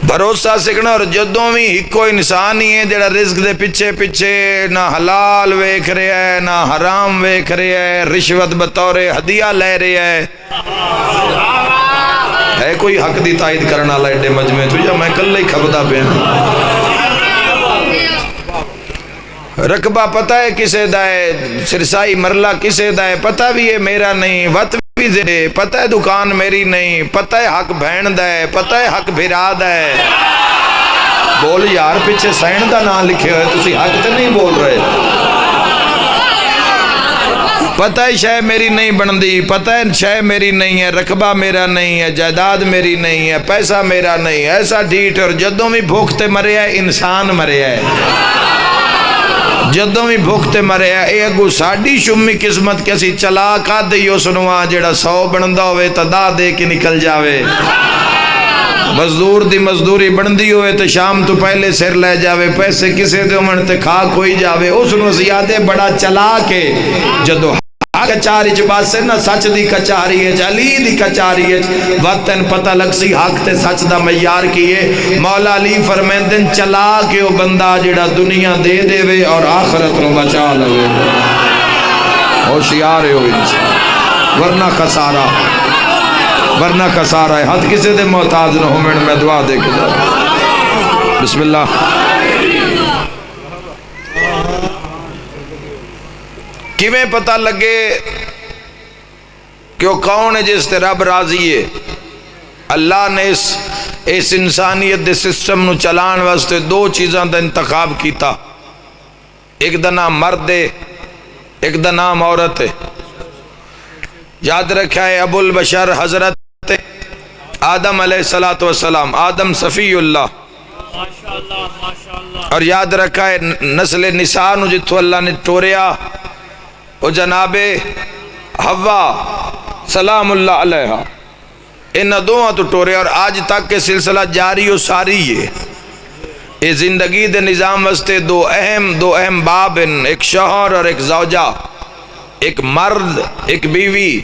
بھروسہ سکھنا۔ اور جدوں بھی ایکو انسان ہی ہے جڑا رزق دے پیچھے پیچھے نہ حلال ویکھ رہا ہے نہ حرام ویکھ رہا ہے، رشوت بطور ہدیہ لے رہا ہے کوئی حق دی تائید کرنا والا ایڈے مجمع تو، یا میں کل ہی کھبدا پیا؟ رقبہ پتہ ہے کسے دا ہے، سرسائی مرلہ کسے دا ہے پتہ بھی ہے میرا نہیں، وط بھی دے پتہ ہے دکان میری نہیں، پتہ ہے حق بہن دا ہے، پتہ ہے حق بھرا دا ہے۔ بول یار پیچھے سائن دا نام لکھے ہوئے تسی حق تے نہیں بول رہے۔ پتہ ہے شے میری نہیں بندی، پتہ ہے شے میری نہیں ہے، رقبہ میرا نہیں ہے، جائیداد میری نہیں ہے، پیسہ میرا نہیں ہے، ایسا ڈھیٹ۔ اور جدوں بھی بھوکتے مرے ہے انسان مرے ہے، جدوں بھی بھوکتے مرے ہے۔ اے اگو ساڑی شمی قسمت کسی چلا کا دیو سنوا جڑا 100 بندہ ہوئے تا دا دے کے نکل جاوے، مزدور دی مزدوری بندی ہوئے تو شام تو پہلے سر لے جاوے، پیسے کسے دے منتے کھا کوئی جاوے، اس نو زیادہ بڑا چلا کے جدو کچاری چ باسے نہ سچ دی کچاری ہے، علی دی کچاری ہے، وقتاً پتہ لگ سی حق تے سچ دا معیار کیے۔ مولا علی فرمیندن چلا کے وہ بندہ جڑا دنیا دے دے وے اور آخرت نو بچا لے، ہوشیار ہو انسان، ورنہ خسارہ ہے۔ حد کسے دے محتاج نہ ہو، میں دعا دے کے جا۔ بسم اللہ۔ کیویں پتہ لگے کہ وہ کون ہے جس تے رب راضی ہے؟ اللہ نے اس انسانیت دے سسٹم نو چلان واسطے 2 چیزاں دا انتخاب کیتا، ایک دا نام مرد ہے ایک دا نام عورت ہے۔ یاد رکھا ہے ابو البشر حضرت آدم علیہ السلام، آدم صفی اللہ، اور یاد رکھا ہے نسل نساء نو جتھو اللہ نے ٹوریا وہ جناب حوا سلام اللہ علیہ، ان دونوں تو ٹورے، اور آج تک کے سلسلہ جاری و ساری ہے۔ یہ زندگی دے نظام واسطے دو اہم باب ہیں، ایک شوہر اور ایک زوجہ، ایک مرد ایک بیوی،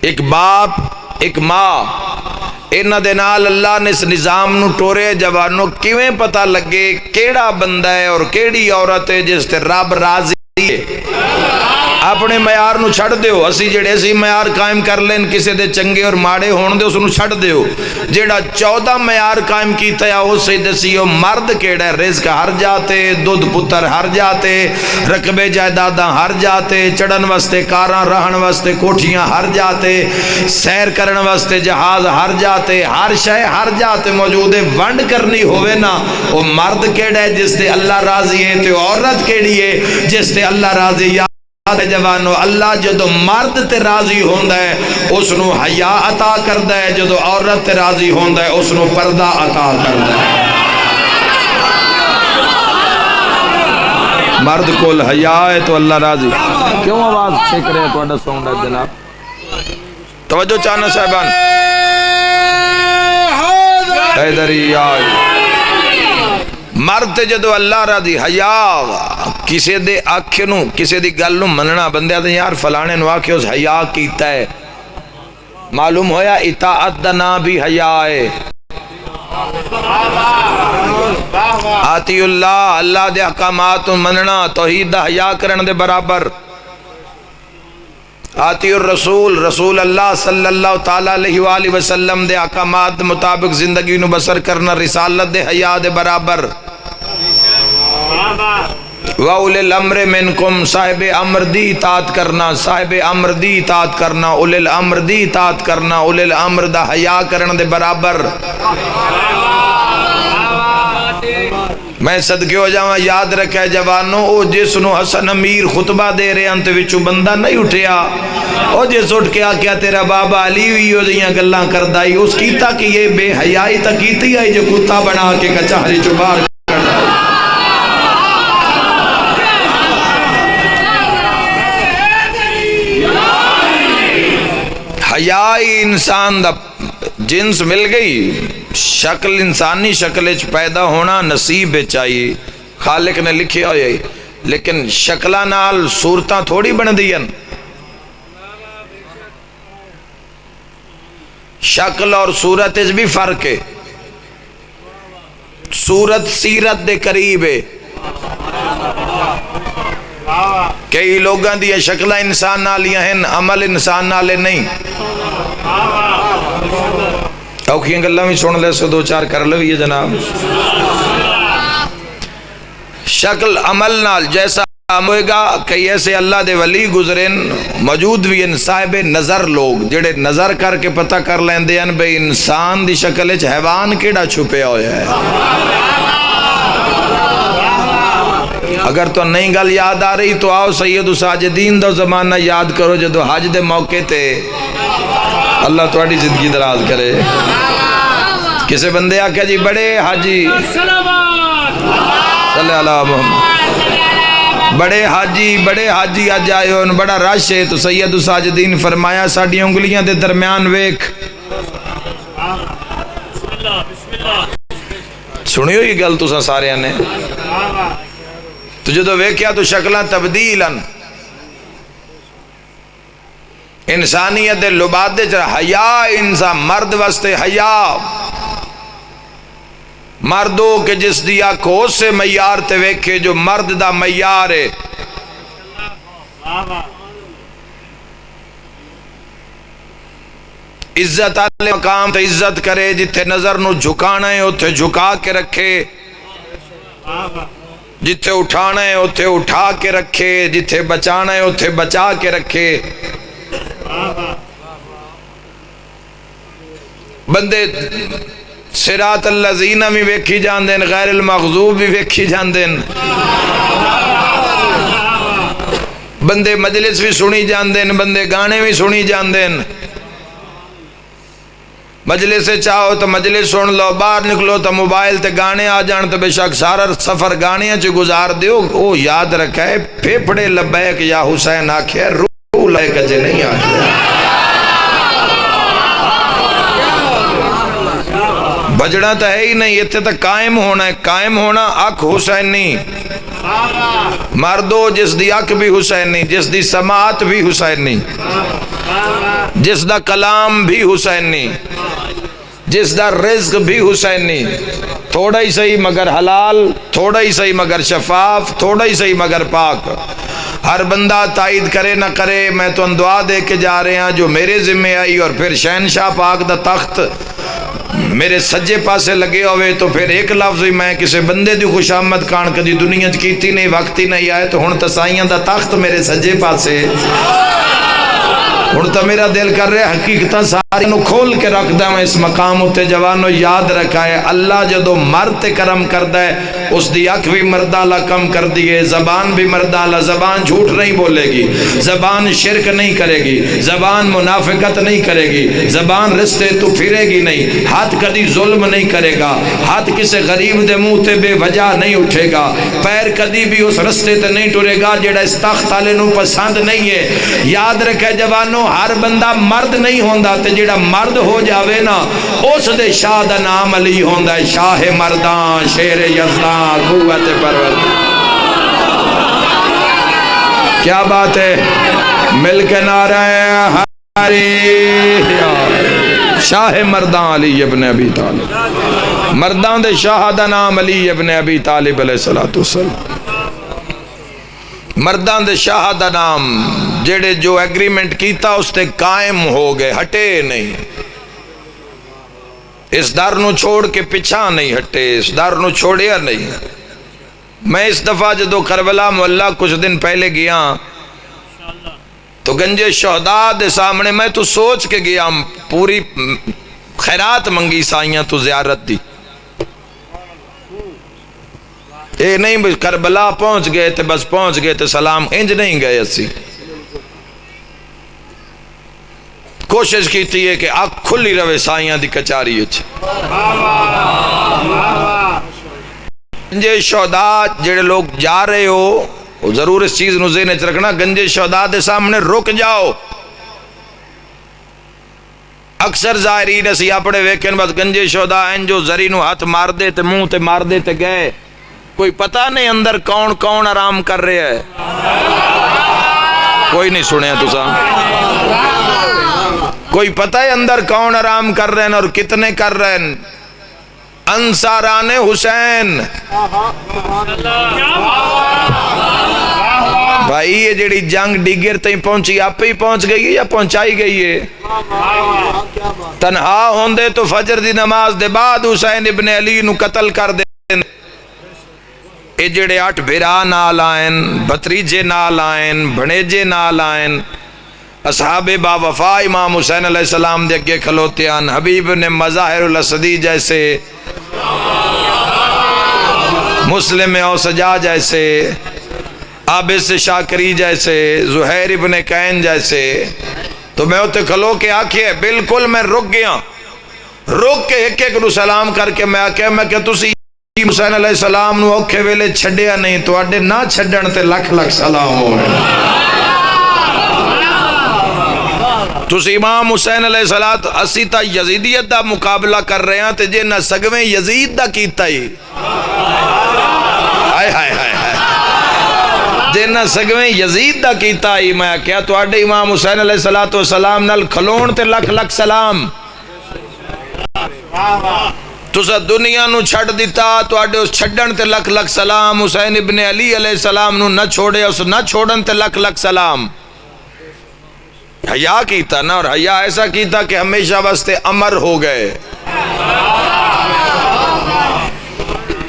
ایک باپ ایک ماں۔ انہ دے نال اللہ نے اس نظام نو ٹورے جوانوں، کیویں پتہ لگے کیڑا بندہ ہے اور کیڑی عورت ہے جس تے رب راضی ہے؟ اپنے معیار نو چھڑ دیو اسی جڑے اسی معیار قائم کر لین کسے دے چنگے اور ماڑے ہون دے اس نو چھڑ دیو جیڑا 14 معیار قائم کیتا ہے اس سے دسیو مرد کیڑا ہے رزق ہر جاتے دودھ پتر ہر جاتے رقبے جائیداداں ہر جاتے چڑھن واسطے کاراں رہن واسطے کوٹھیاں ہر جاتے سیر کرن واسطے جہاز ہر جاتے ہر شے ہر جاتے موجود ہے ونڈ کرنی ہوئے نا وہ مرد کیڑا ہے جس تے اللہ راضی ہے تے عورت کیڑی ہے جس تے اللہ راضی ہے جوانو اللہ جدو مرد تے راضی ہوندا ہے اس نو حیا عطا کردا ہے جدو عورت تے راضی ہوندا ہے اس نو پردہ عطا کردا ہے مرد کول حیا ہے تو اللہ راضی کیوں آواز ٹھیک رہے تہاڈا ساؤنڈ ہے جناب توجہ چاہنا صاحبان حیدری آئی مرد تے جدو اللہ راضی حیا کسے دے آکھے نو کسے دی گل نو مننا بندے آدھے یار فلانے نو آکھے اس حیا کیتا ہے معلوم ہویا اطاعت دا نا بھی حیا ہے آتی اللہ اللہ دے احکامات مننا توحید دا حیا کرن دے برابر آتی الرسول رسول اللہ صلی اللہ تعالیٰ علیہ وآلہ وسلم دے احکامات مطابق زندگی نو بسر کرنا رسالت دے حیا دے برابر وَأُولِي الْأَمْرِ مِنْكُمْ صاحب امر دی اطاعت کرنا صاحب امر دی اطاعت کرنا اولی الامر دی اطاعت کرنا اولی الامر دا حیا کرن دے برابر میں صدقے ہو جاؤں یاد رکھے جوانوں او جس نو حسن امیر خطبہ دے رہے انت وچو بندہ نہیں اٹھیا او جس اٹھ کے آکیا تیرا بابا علی ہوئی ہو دیاں گلاں کردائی اس کیتا کہ یہ بے حیائی تا کیتی آئی جو کتا بنا کے کچہری چبار کردائی حیائی انسان دا جنس مل گئی شکل انسانی شکل پیدا ہونا نصیب چاہیے خالق نے لکھیا ہوئے لیکن شکلہ نال صورتاں تھوڑی بن دین شکل اور صورت اس بھی فرق ہے صورت سیرت دے قریب ہے کئی لوگاں دیا شکلہ انسان نالیاں ہیں عمل انسان نالے نہیں اوکھیاں گلہ میں سن لے سو دو چار کر لو یہ جناب شکل عمل نال جیسا ہوئے گا کئی ایسے اللہ دے ولی گزرین موجود بھی ان صاحب نظر لوگ جڑے نظر کر کے پتہ کر لیں دے ان بے انسان دی شکل اچھ حیوان کیڑا چھپے ہویا ہے اگر تو نہیں گل یاد آ رہی تو آؤ سید ساجدین دا زمانہ یاد کرو جدو حج دے موقع تے اللہ تواڈی زندگی دراز کرے کسے بندے آکھیا جی بڑے حاجی صلی اللہ محمد بڑے حاجی آج آئے ہون بڑا رش ہے تو سید ساجدین فرمایا ساڑی انگلیاں دے درمیان ویکھ سنیو یہ گل تو سارے نے تو جدو ویکھیا تو شکلاں تبدیلاً انسانیت دے لباد دے چرا حیا انسان مرد واسطے حیا مردو کہ جس دی آنکھوں سے معیار تے ویکھے جو مرد دا معیار ہے عزت والے مقام تے عزت کرے جتھے نظر نو جھکانا ہے اتھے جھکا کے رکھے جتھے اٹھانا ہے اتھے اٹھا کے رکھے جتھے بچانا ہے اتھے بچا کے رکھے بندے صراط الذین بھی ویکھی جان دین غیر المغضوب بھی ویکھی جان دین بندے مجلس بھی سنی جان دین بندے گانے بھی سنی جان دین مجلس سے چاہو تو مجلس سن لو باہر نکلو تو موبائل تے گانے آ جان تو بے شک سارا سفر گانے چ گزار دیو او یاد رکھا ہے پھیپھڑے لبیک یا حسین آکھے روح لے کجے نہیں آکھے بجڑا تو ہے ہی نہیں اتنے تک قائم ہونا ہے قائم ہونا اکھ حسینی مردو جس دی اکھ بھی حسینی جس دی سماعت بھی حسینی جس دا کلام بھی حسینی جس دا رزق بھی حسینی تھوڑا ہی صحیح مگر حلال تھوڑا ہی صحیح مگر شفاف تھوڑا ہی صحیح مگر پاک ہر بندہ تائید کرے نہ کرے، میں تو دعا دے کے جا رہے ہیں جو میرے ذمہ آئی، اور پھر شہنشاہ پاک دا تخت میرے سجے پاسے لگے ہوئے، تو پھر ایک لفظ ہی میں کسی بندے دی خوش آمد کان کدی دنیا چ کیتی نہیں، وقت ہی نہیں آئے، تو ہن تسائیاں دا تخت میرے سجے پاسے، ہن تو میرا دل کر رہا ہے حقیقتاں ساری نو کھول کے رکھ دا میں اس مقام اتے جوانو یاد رکھا ہے اللہ جدو مرد تے کرم کردا ہے اس دی اکھ بھی مردہ اللہ کم کر دیے، زبان بھی مردہ اللہ، زبان جھوٹ نہیں بولے گی، زبان شرک نہیں کرے گی، زبان منافقت نہیں کرے گی، زبان رستے تو پھرے گی نہیں، ہاتھ کدی ظلم نہیں کرے گا، ہاتھ کسے غریب دے منہ تے بے وجہ نہیں اٹھے گا، پیر کدی بھی اس رستے تے نہیں ٹرے گا جڑا اس تخت والے نو پسند نہیں ہے۔ یاد رکھے جوانو ہر بندہ مرد نہیں ہوندا، تے جڑا مرد ہو جاوے نا اس دے شاہ دا نام علی ہوندا ہے، شاہ مردان، شیر یزدان، قوت پرور۔ کیا بات ہے، مل کے نعرہ حیدری، شاہ مردان علی ابن ابی طالب، مردان دے شاہ دا نام علی ابن ابی طالب علیہ السلام، مردان دے شاہ دا نام، جڑے جو ایگریمنٹ کیتا اس تے قائم ہو گئے، ہٹے نہیں، اس در نو چھوڑ کے پچھا نہیں ہٹے، اس در نو چھوڑیا نہیں۔ میں اس دفعہ جدو کربلا محلہ کچھ دن پہلے گیا تو گنج شہداء دے سامنے میں تو سوچ کے گیا، پوری خیرات منگی سائیاں تو زیارت دی، اے نہیں کربلا پہنچ گئے تے بس پہنچ گئے تے سلام، انج نہیں گئے اسی، کوشش کیتی ہے کہ آنکھ کھلی روے سائیاں دی کچاری اچھ۔ گنج شہداء جڑے لوگ جا رہے ہو ضرور اس چیز نو ذہن وچ رکھنا، گنج شہداء دے سامنے رک جاؤ۔ اکثر ظاہرین اسی اپنے ویکھن بس گنج شہداء ہیں جو زری نو ہاتھ مار دے تے منہ تے مار دے تے گئے، کوئی پتہ نہیں اندر کون کون آرام کر رہے ہے، کوئی نہیں سنیا تساں، کوئی پتہ ہے اندر کون آرام کر رہے ہیں اور کتنے کر رہے ہیں؟ انصاران حسین۔ بھائی یہ جڑی جنگ ڈگر تھی پہنچی آپ ہی پہنچ گئی ہے یا پہنچائی گئی ہے؟ تنہا ہوندے تو فجر دی نماز دے بعد حسین ابن علی نو قتل کر دے، اے جڑے 8 بھرا نال آئین، بھتریجے نال آئین، بھنیجے نال آئین، اصحاب با وفا امام حسین علیہ السلام دے اگے کھلوتے ہیں، حبیب نے مظاہر الاسدی جیسے، مسلم اوسجا جیسے، عابس شاکری جیسے، زہیر ابن قین جیسے، تو میں ہوتے کھلو کے آکھے بالکل میں رک گیا، رک کے ایک ایک نو سلام کر کے میں آکھے میں کہ تسی حسین علیہ السلام نو اوکھے ویلے چھڑیا نہیں، تو اڈے نہ چھڑن تے لکھ لکھ سلام ہوئے۔ تسی امام حسین علیہ السلام اسی تا یزیدیت دا مقابلہ کر رہے ہیں تے جے نہ سگویں یزید دا کیتا ہی، ہائے ہائے ہائے ہائے، جے نہ سگویں یزید دا کیتا ہی، میں کیا تو اڈے امام حسین علیہ السلام نال کھلون تے لکھ لکھ سلام، تسا دنیا نو چھڑ دیتا تو اڈے اس چھڑن تے لکھ لکھ سلام، حسین ابن علی علیہ السلام نو نہ چھوڑے اس نہ چھوڑن تے لکھ لکھ سلام۔ حیا کیتا نا، اور حیا ایسا کیتا کہ ہمیشہ واسطے امر ہو گئے۔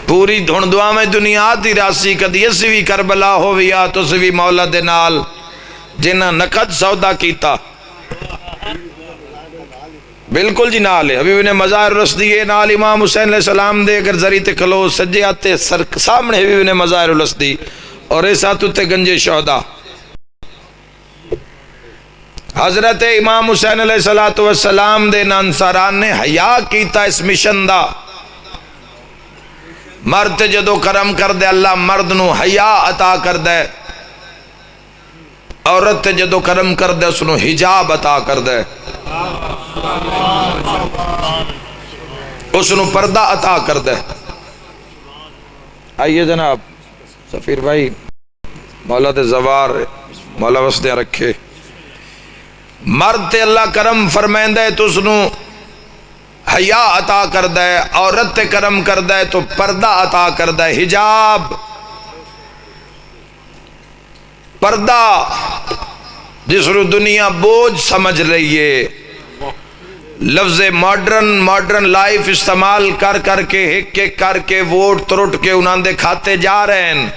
پوری دھن دعا میں دنیا دی راسی کدی اسی بھی کربلا ہو ویا تو سی بھی مولا دے نال جنہ نقد سودا کیتا، بالکل جی نال ہے حبیب نے مظاہر الاسدی ہے، نال امام حسین علیہ السلام دے اگر ذری تے کھلو سجے آتے سامنے حبیب نے مظاہر الاسدی، اور ایسا تو تے گنج شہداء حضرت امام حسین علیہ السلام دے انصاران نے حیا کیتا اس مشن دا، مرد جدو کرم کر دے اللہ مرد نو حیا عطا کر دے، عورت جدو کرم کر دے اس نو حجاب عطا کر دے، اس نو پردہ عطا کر دے۔ آئیے جناب سفیر بھائی، مولا دے زوار مولا وسدے رکھے، مرد تے اللہ کرم فرمائندہ ہے تو اس نو حیا عطا کر دے، عورت تے کرم کر دے تو پردہ عطا کر دے، حجاب۔ پردہ جس رو دنیا بوجھ سمجھ رہی ہے، لفظ ماڈرن لائف استعمال کر کر کے ہک ہک کر کے ووٹ ترٹ کے انہاں دے کھاتے جا رہے ہیں۔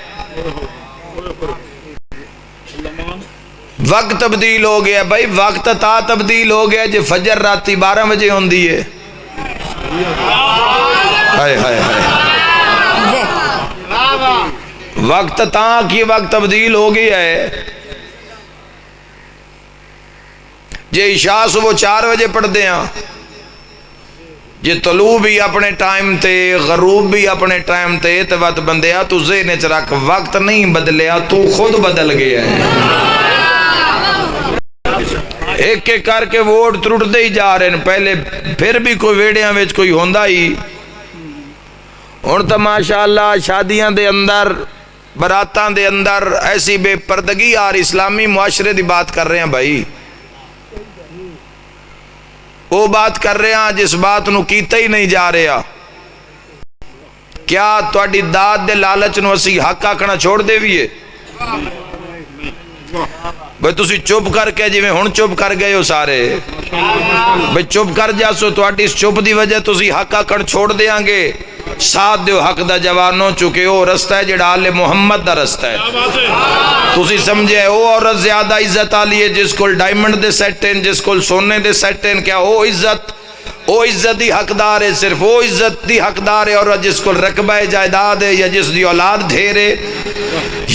وقت تبدیل ہو گیا بھائی، وقت تا تبدیل ہو گیا جے فجر راتی 12 بجے ہوندی ہے۔ ہائے ہائے ہائے، وقت تا کی وقت تبدیل ہو گیا ہے۔ جے عشاء صبح 4 بجے پڑھ دیاں، جے طلوع بھی اپنے ٹائم تے غروب بھی اپنے ٹائم تے، تو وقت بندیا تو ذہن وچ رکھ، وقت نہیں بدلیا، تو خود بدل گیا ہے۔ ایک ایک کر کے ووٹ ترٹتے ہی جا رہے ہیں، پہلے پھر بھی کوئی ویڑیاں وچ کوئی ہوندا ہی، ہن تو ماشاءاللہ شادیاں دے اندر براتاں دے اندر ایسی بے پردگی اور اسلامی معاشرے دی بات کر رہے ہیں بھائی، وہ بات کر رہے ہیں جس بات نو کیتا ہی نہیں جا رہا۔ کیا تواڈی داد دے لالچ نو اسی حق آکھنا چھوڑ دے ویے؟ بھئی تسی چپ کر کے جی میں ہن چپ کر گئے ہو سارے، بھئی چپ کر جاسو، تواڈی اس چپ دی وجہ تسی حق آکھن چھوڑ دیاں گے۔ ساتھ دیو حق دا جوانوں، چونکہ وہ رستہ ہے جڑا آل محمد دا رستہ ہے۔ تسی سمجھے وہ عورت زیادہ عزت آلی ہے جس کو ڈائمنڈ دے سیٹ ہیں، جس کو سونے دے سیٹ ہیں، کیا وہ عزت دی حقدار ہے؟ صرف وہ عزت دی حقدار ہے عورت جس کو رقبہ جائیداد ہے یا جس دی اولاد ڈھیر ہے۔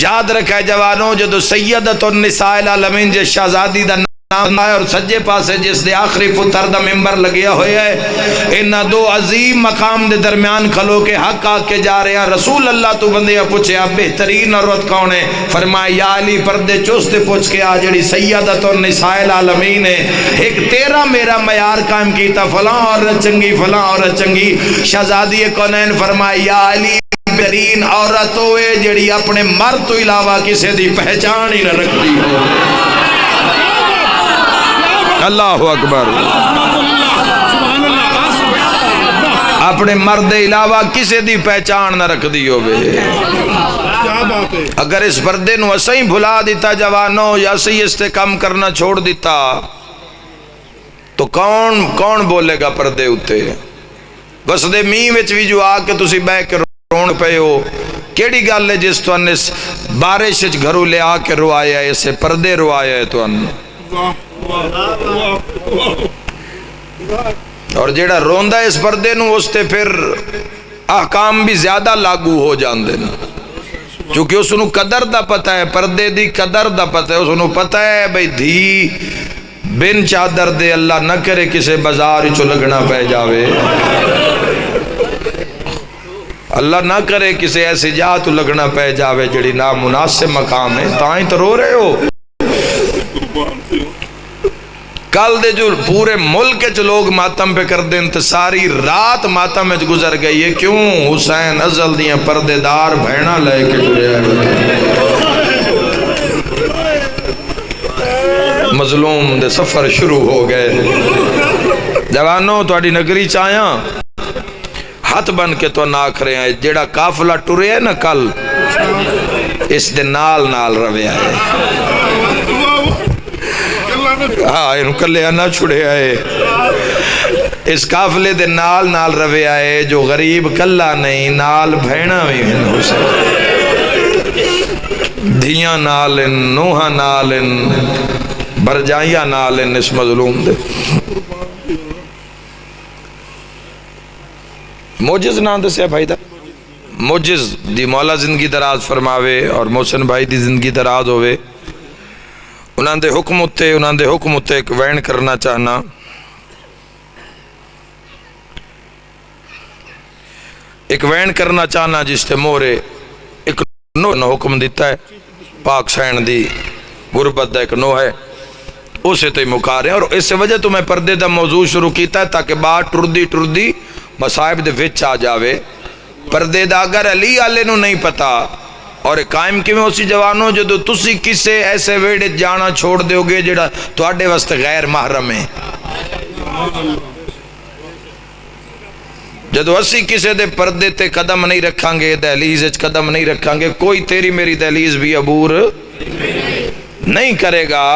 یاد رکھے جوانوں، جدو سیدۃ النساء العالمین جس شہزادی دا نام ہے اور سجے پاسے جس دے آخری پتر دا ممبر لگیا ہویا ہے، انہاں دو عظیم مقام دے درمیان کھلو کے حق آ کے جا رہے ہیں۔ رسول اللہ تو بندے پوچھے آپ بہترین عورت کون ہے؟ فرمایا یا علی پردے چوست پوچھ کے آ جڑی سیدۃ النساء العالمین ہے، ایک تیرا میرا معیار قائم کیتا، فلاں عورت چنگی فلاں عورت چنگی۔ شہزادی کونین فرمایا یا علی بہترین عورت ہوئے جڑی اپنے مرد تو علاوہ کسی دی پہچان ہی نہ رکھتی ہو۔ اللہ اکبر، اپنے مرد علاوہ کسی دی پہچان نہ رکھ دی ہوئے۔ اگر اس پردے نو اسیں بھلا دیتا جوانوں، یا اسی اس تے کم کرنا چھوڑ دیتا، تو کون بولے گا پردے اتے؟ بس دے مین وچ بھی جو آ کے تسی بہ کے رون پے ہو، کیڑی گل ہے جس تو انہیں بارش وچ گھروں لے آ کے روایا ہے، اسے پردے روایا ہے تو انہیں، اور جیڑا روندہ اس پردے نو اس تے پھر احکام بھی زیادہ لاگو ہو جان دینا، چونکہ اس نو قدر دا پتہ ہے، پردے دی قدر دا پتہ ہے، اس نو پتہ ہے بھئی دھی بن چادر دے اللہ نہ کرے کسے بازار چو لگنا پہ جاوے، اللہ نہ کرے کسے ایسی جا تو لگنا پہ جاوے جڑی نامناسب مقام ہے، تائیں تو رو رہے ہو۔ کل دے جو پورے ملک کے لوگ ماتم پہ کر دیں تو ساری رات ماتم میں گزر گئی ہے، کیوں؟ حسین ازل دیاں پردے دار بھینا لے کے جڑے مظلوم دے سفر شروع ہو گئے۔ جوانوں تواڈی نگری چاہیاں ہاتھ بن کے تو ناکھ رہے ہیں، جیڑا قافلہ ٹرے ہے نا کل، اس دے نال رویا ہے، ہاں انہوں کلے نہ چھڑے آئے، اس قافلے دے نال روے آئے، جو غریب کلہ نہیں، نال بھینا بھی ہیں حسین، دھیاں نالن، نوحہ نالن، برجائیاں نالن، اس مظلوم دے موجز نام دے سے بھائی دا موجز دی مولا زندگی دراز فرماوے اور محسن بھائی دی زندگی دراز ہوئے۔ انہاں دے حکم اتے ایک وین کرنا چاہنا، ایک وین کرنا چاہنا جس تے مورے ایک نو حکم دیتا ہے، پاک سین دی غربت دا ایک نو ہے، اسے تے مکارے، اور اس سے وجہ تو میں پردے دا موضوع شروع کیتا ہے تاکہ بات ٹردی مصائب دے وچ آ جاوے۔ پردے دا اگر علی آلے نو نہیں پتا اور قائم کی میں اسی جوانوں جدو تسی کسے ایسے ویڑے جانا چھوڑ دیو گے جڑا تواڈے واسطے غیر محرم ہے، جدو اسی کسے دے پردے تے قدم نہیں رکھاں گے، دہلیز وچ قدم نہیں رکھاں گے، کوئی تیری میری دہلیز بھی عبور نہیں کرے گا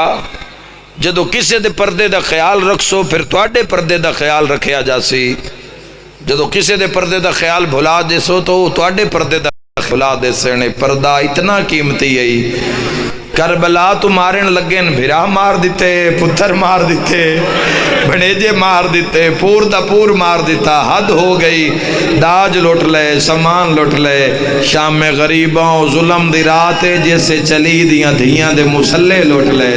جدو کسی دے پردے دا خیال رکھسو پھر تواڈے پردے دا خیال رکھیا جاسی جدو کسی دے پردے دا خیال بھلا دے سو تو تواڈے پردے دا بھلا دے سنے پردہ اتنا قیمتی ہے کربلا تو مارن لگن بھرا مار دیتے پتھر مار دیتے بھنیجے مار دیتے پور دا پور مار دیتا حد ہو گئی داج لوٹ لے سامان لوٹ لے شام میں غریبوں ظلم دی رات جیسے چلی دیاں دھیاں دے مسلے لوٹ لے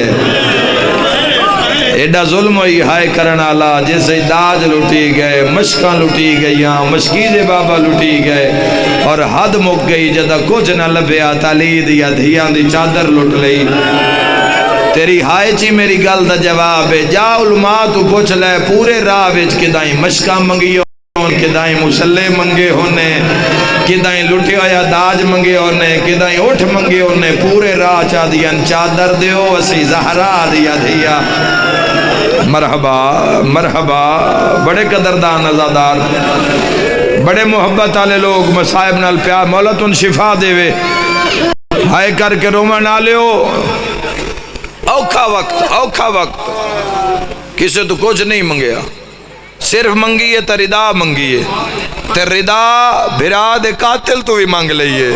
ایڈا ظلم ہوئی ہائے کرن آلا جیسے داج لٹی گئے مشکاں لٹی گئیاں مشکیزے بابا لٹی گئے اور حد مک گئی جدہ کچھ نہ لبیا تالی دیا دھیاں دی چادر لٹ لئی تیری ہائے چی میری گل دا جواب ہے جا علماء تو پوچھ لے پورے راہ وچ کدائیں مشکاں منگی ہون کدائیں مسلے منگے ہونے کدائیں لٹیا یا داج منگے ہونے کدائیں اٹھ منگے ہونے پورے راہ چا دیا چادر دیو اسی زہرا دیا دیا مرحبا مرحبا بڑے قدردان ازادار بڑے محبت والے لوگ مصائب نال پیار مولا تن شفا دے وے ہائے کر کے روما نہ لیو اوکھا وقت کسے تو کچھ نہیں منگیا صرف منگیے تا ردا منگیے تے ردا بھرا دے قاتل تو بھی مانگ لئیے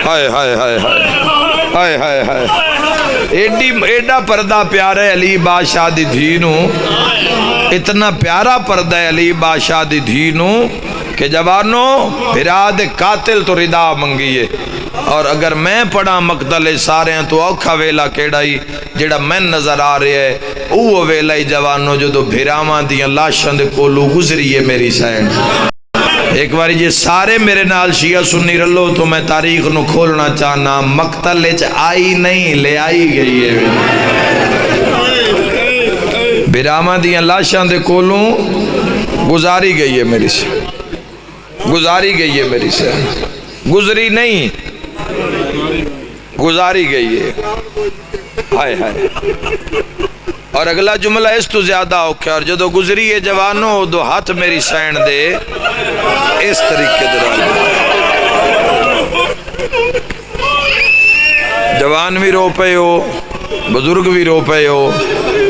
ہائے ہائے ہائے ہائے ہائے ہائے ایڈا پردہ پیارا ہے علی بادشاہ دی دھینو اتنا پیارا پردہ ہے علی بادشاہ دی دھینو کہ جوانو بھرا دے قاتل تو ردا منگیے اور اگر میں پڑھا مقتل سارے ہیں تو اوکھا ویلا کیڑائی جڑا میں نظر آ رہے ہے اوہ ویلا ہی جوانو جو دو بھیراواں دیاں لاشاں دے کولو گزری ہے میری سائن ایک باری جی سارے میرے نال شیعہ سنی رلو تو میں تاریخ نو کھولنا چاہنا مقتل چ آئی نہیں لے آئی گئی ہے بھیراواں دیاں لاشاں دے کولو گزاری گئی ہے میری سے گزاری گئی ہے میری سے گزری نہیں گزاری گئی ہے ہائے ہائے اور اگلا جملہ اس تو زیادہ اوکھا اور جدو گزری ہے جوانوں دو ہاتھ میری سین دے اس طریقے درال جوان بھی رو پے ہو بزرگ بھی رو پے ہو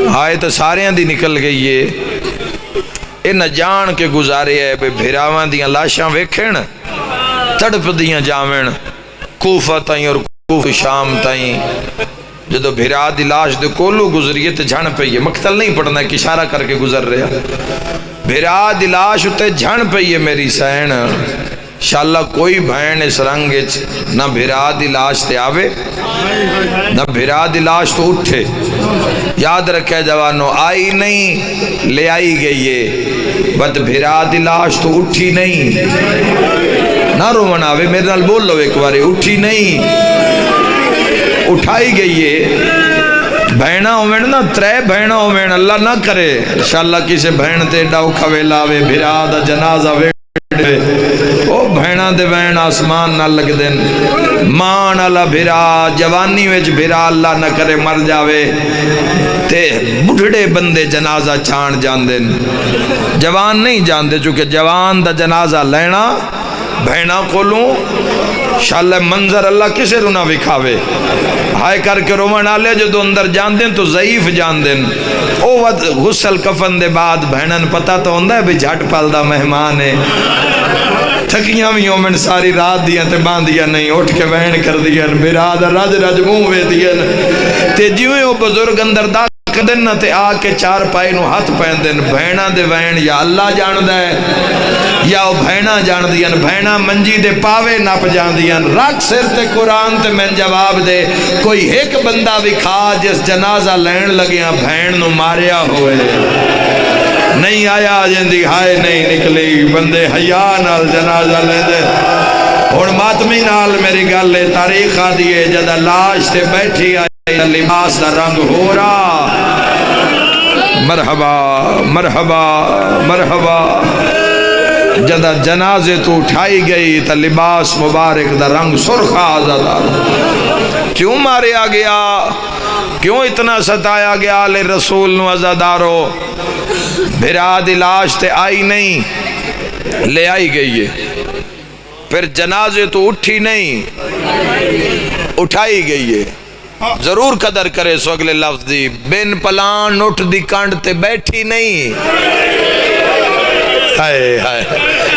ہائے تو ساریاں دی نکل گئی ہے اے نہ جان کے گزارے ہے بے بھیراواں دیاں لاشاں ویکھن تڑپ دیاں جاویں کوفہ تائیں اور کوفہ شام تائیں جدو بھیرا دی لاش دے کولو گزریے تے جھن پئیے مقتل نہیں پڑھنا ہے کہ اشارہ کر کے گزر رہا بھیرا دی لاش تے جھن پئیے میری سین انشاءاللہ کوئی بہن اس رنگ نہ بھیرا دی لاش تے آوے نہ بھیرا دی لاش تو اٹھے یاد رکھے جوانو آئی نہیں لے آئی گئی ہے بٹ بھیرا دی لاش تو اٹھی نہیں نہ رومن آوے میرے نال بول لو ایک بارے اٹھی نہیں اٹھائی گئی ہے بہنہ ہومین نا ترے بہنہ ہومین اللہ نہ کرے انشاءاللہ کسی بہن تے ڈاؤ کھویلا وے بھرا دا جنازہ وے او بہنہ دے بہن آسمان نہ لگ دین مان اللہ بھرا جوانی ویچ بھرا اللہ نہ کرے مر جاوے تے بڑھڑے بندے جنازہ چھان جان دین جوان نہیں جان دے چونکہ جوان دا جنازہ لینا بہنہ کولوں انشاءاللہ منظر اللہ کسے رونا وکھاوے ہائے کر کے رومن آلے جو دو اندر جان دیں تو ضعیف جان دیں او وقت غسل کفن دے بعد بہنن پتا تو ہوندہ ہے بھی جھٹ پالدہ مہمان ہے تھکیاں بھی ہومن ساری رات دیاں تے باندیاں نہیں اٹھ کے بہن کر دیاں برادر رج رج منہ وے دیاں تے جیویں او بزرگ اندر دا کدن تے آ کے چار پائے نو ہاتھ پہن دن بہنہ دے بہن یا اللہ جان دے یا او بہنہ جان دیاں بہنہ منجی دے پاوے نپ جان دیاں رکھ سر تے قرآن تے میں جواب دے کوئی ایک بندہ بھی کھا جس جنازہ لین لگیاں بہن نو ماریا ہوئے نہیں آیا جندی ہائے نہیں نکلی بندے حیاء نال جنازہ لے دے اور ماتمی نال میری گل لے تاریخ آ دیئے جدہ لاش تے بیٹھی آئی لباس دا رنگ ہو رہا مرحبا مرحبا مرحبا جدہ جنازے تو اٹھائی گئی تا لباس مبارک دا رنگ سرخ آزادار کیوں ماریا گیا کیوں اتنا ستایا گیا لے رسول نو عزادارو بھرا دی لاش تے آئی نہیں لے آئی گئی ہے پھر جنازے تو اٹھی نہیں اٹھائی گئی ہے ضرور قدر کرے سو اگلے لفظ دی بن پلان اٹھ دی کنڈ تے بیٹھی نہیں ہائے ہائے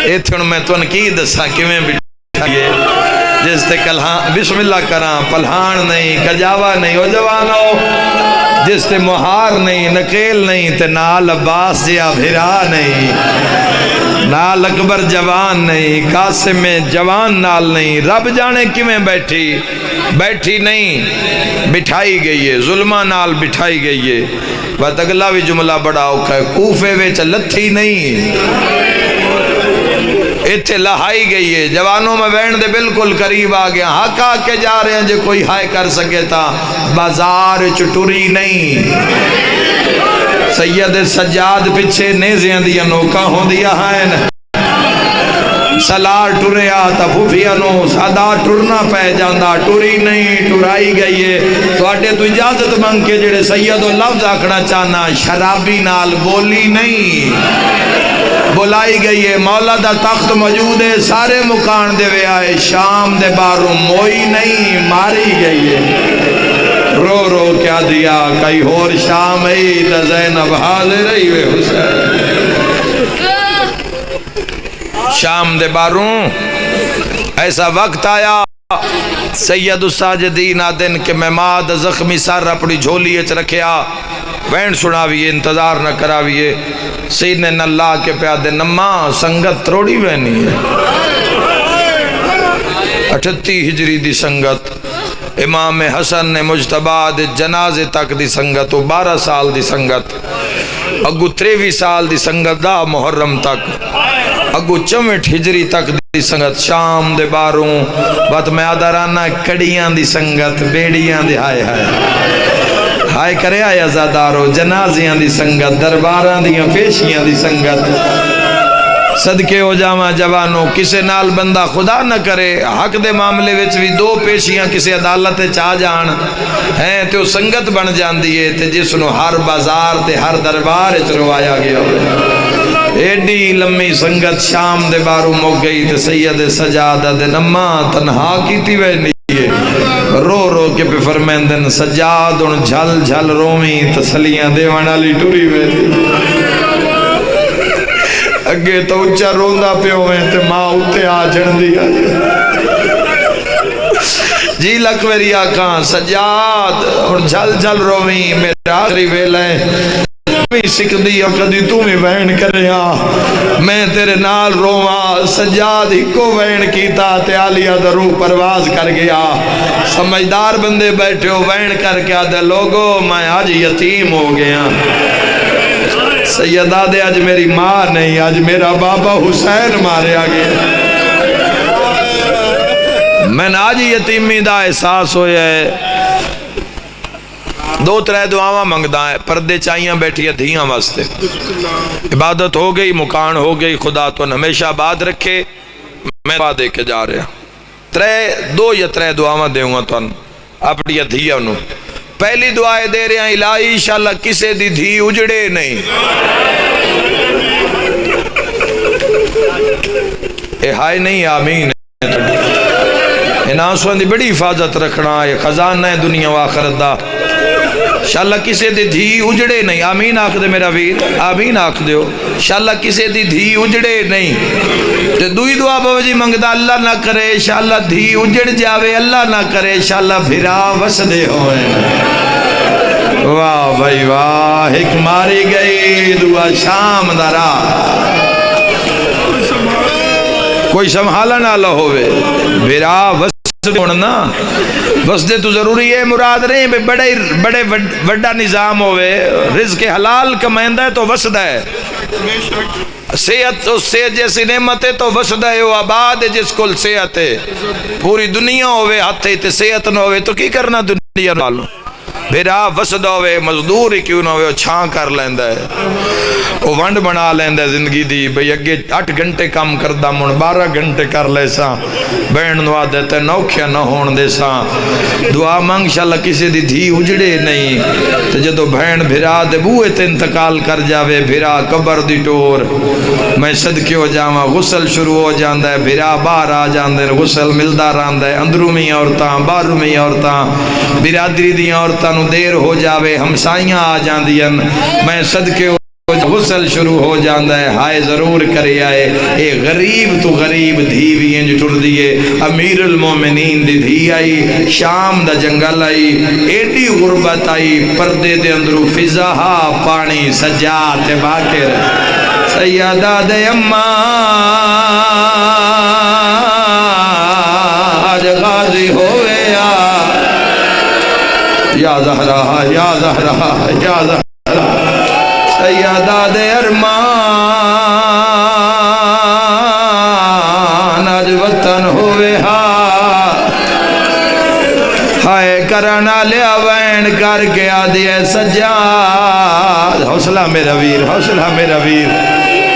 ایتھے میں تو کی دساں کیویں بٹھائیے جس تے کلہاں بسم اللہ کراں پلہان نہیں کجاوا نہیں او جوانو جس تے مہار نہیں نکیل نہیں تے نال عباس جیا بھرا نہیں نال اکبر جوان نہیں قاسم میں جوان نال نہیں رب جانے کیویں بیٹھی نہیں بٹھائی گئی ہے ظلمہ نال بٹھائی گئی ہے بات اگلا بھی جملہ بڑا اوکھا ہے کوفے وچ لتھی نہیں ایتھے لہائی گئی ہے جوانوں میں بین دے بالکل قریب آ گیا حق آ کے جا رہے ہیں جو کوئی ہائے کر سکے تا بازار چٹوری نہیں سید سجاد پچھے نیزیاں دیا نوکا ہوں دیا ہیں سلار ٹوریا تا پھوفیانو سادا ٹورنا پہ جاندہ ٹوری نہیں ٹورائی گئی ہے تو آٹے تو اجازت مانگ کے جڑے سید و لفظ آکھنا چاہنا شرابی نال بولی نہیں بلائی گئی ہے مولا دا تخت موجود ہے سارے مکان دے وے آئے شام دے باروں موئی نہیں ماری گئی ہے رو رو کیا دیا کئی اور شام ہی تا زینب حاضر رہی وے حسین شام دے باروں ایسا وقت آیا سید الساجدین آدن کہ میں ماد زخمی سر اپنی جھولی اچ رکھیا وین سناویے انتظار نہ کراویے سیدنے نلہ کے پیادے نما سنگت تروڑی وینی ہے 38 ہجری دی سنگت امام حسن نے مجتبہ دے جنازے تک دی سنگت 12 سال دی سنگت اگو 23 سال دی سنگت دا محرم تک اگو 64 ہجری تک دی سنگت شام دے باروں بات میں آدھرانہ کڑیاں دی سنگت بیڑیاں دی ہائے ہائے کرے آیا زادارو جنازیاں دی سنگت درباراں دیاں پیشیاں دی سنگت صدقے ہو جاواں جوانوں کسے نال بندہ خدا نہ کرے حق دے معاملے وچ بھی 2 پیشیاں کسے عدالت چاہ جان ہیں تے وہ سنگت بن جاندی ہے تے جس نو ہر بازار تے ہر دربار وچ روایا گیا ایڈی لمبی سنگت شام دے باروں مک گئی تے سید سجادہ دے نما تنہا کیتی وے نہیں رو رو کے پہ فرمیندن سجاد ان جھل جھل رومی تسلیاں دیوان علی ٹوری وے اگے تو اچھا روندہ پہ ہوئے تے ماں اتے آ جن دیا جی لکویری آکاں سجاد ان جھل جھل رومی میرے آخری ویلے بھی سکھ دیا کدی تو میں وین کریا میں تیرے نال رواں سجاد ہی کو وین کیتا تے آلیہ درو پرواز کر گیا سمجھدار بندے بیٹھے ہو وین کر کے آدھے لوگو میں آج یتیم ہو گیا سیدہ دے آج میری ماں نہیں آج میرا بابا حسین مارے آگے میں نے آج یتیمی دا احساس ہویا ہے 2-3 دعاواں منگدا ہے پردے چاہیاں بیٹھی دھیاں واسطے عبادت ہو گئی مکان ہو گئی خدا تو ہمیشہ آباد رکھے میں دعا دے کے جا رہا 2 یا 3 دعاواں دے ہوں تو اپنی دھیاں نو پہلی دعائے دے رہے ہیں الہی انشاءاللہ کسے دی دھی اجڑے نہیں اے ہائے نہیں آمین ان آنسویں دی بڑی حفاظت رکھنا ہے خزانہ ہے دنیا و آخرت دا انشاءاللہ کسے دی دھی اجڑے نہیں آمین آکھ دے میرا ویر آمین آکھ دے ہو انشاءاللہ کسے دی دھی اجڑے نہیں تے دوئی دعا بوجی منگدہ اللہ نہ کرے انشاءاللہ دھی اجڑ جاوے اللہ نہ کرے انشاءاللہ بھرا وسدے ہوئے واہ بھائی واہ ایک ماری گئی دعا شام دارا کوئی سمحالا نہ لو ہوئے بھرا وسدے ہونا بس دے تو ضروری ہے مراد نہیں بڑے وڈا نظام ہوئے رزق حلال کمائندہ ہے تو وسدہ ہے صحت سے جیسی نعمت ہے تو وسدہ ہے وہ آباد ہے جس کل صحت ہے پوری دنیا ہوئے ہاتھے تے صحت نہ ہوئے تو کی کرنا دنیا والوں بھیرا وسدا ہوئے مزدور ہی کیوں نہ ہوئے چھاں کر لیندہ ہے وہ ونڈ بنا لیندہ ہے زندگی دی بھئی اگے 8 گھنٹے کام کردہ من 12 گھنٹے کر لے ساں بین دعا دیتے نوکھیا نہ ہون دے ساں دعا مانگ انشاءاللہ کسی دی دھی اجڑے نہیں تو جدو بین بھیرا دے بوئے تے انتقال کر جاوے بھیرا قبر دی ٹور میں صدقے ہو جاواں غسل شروع ہو جاندہ ہے بھیرا باہر آ جاندے غسل ملدہ راندہ ہے اندرومی عورتاں باہرومی عورتاں برادری دی عورتاں نو دیر ہو جاوے ہمسائیاں آ جاندیاں میں صدقے غسل شروع ہو جاندہ ہے ہائے ضرور کرے آئے اے غریب تو غریب دھی بھی انج ٹر دیئے امیر المومنین دی دھی آئی شام دا جنگل آئی ایڈی غربت آئی پردے دے اندرو فضاہا پانی سجات باکر سیدہ دے اماں آج غازی ہوئے یا زہرہ یا زہرہ یا زہرہ سیدہ دے ارمان آج وطن ہوئے ہائے کرنا لیا وین کر کے آدھی ہے سجاد حوصلہ میرا ویر حوصلہ میرا ویر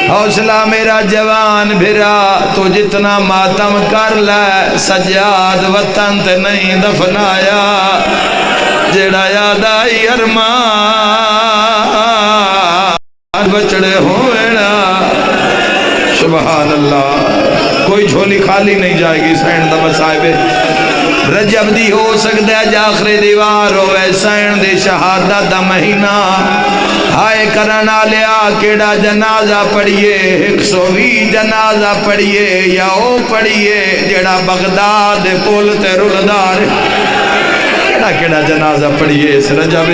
حوصلہ میرا جوان بھرا تو جتنا ماتم کر لے سجاد وطن تے نہیں دفنایا جڑا یاد آئی ارمان بچڑے ہوئے سبحان اللہ کوئی جھولی خالی نہیں جائے گی سینڈ دا مسائبے رجب دی ہو سکتا ہے جاخری دیوار ہوئے سین دی شہادت دا مہینہ ہائے کرنا لیا کیڑا جنازہ پڑھئے 120 جنازہ پڑھئے یا او پڑھئے جڑا بغداد پول تے رلدار کیڑا جنازہ پڑھئے اس رجب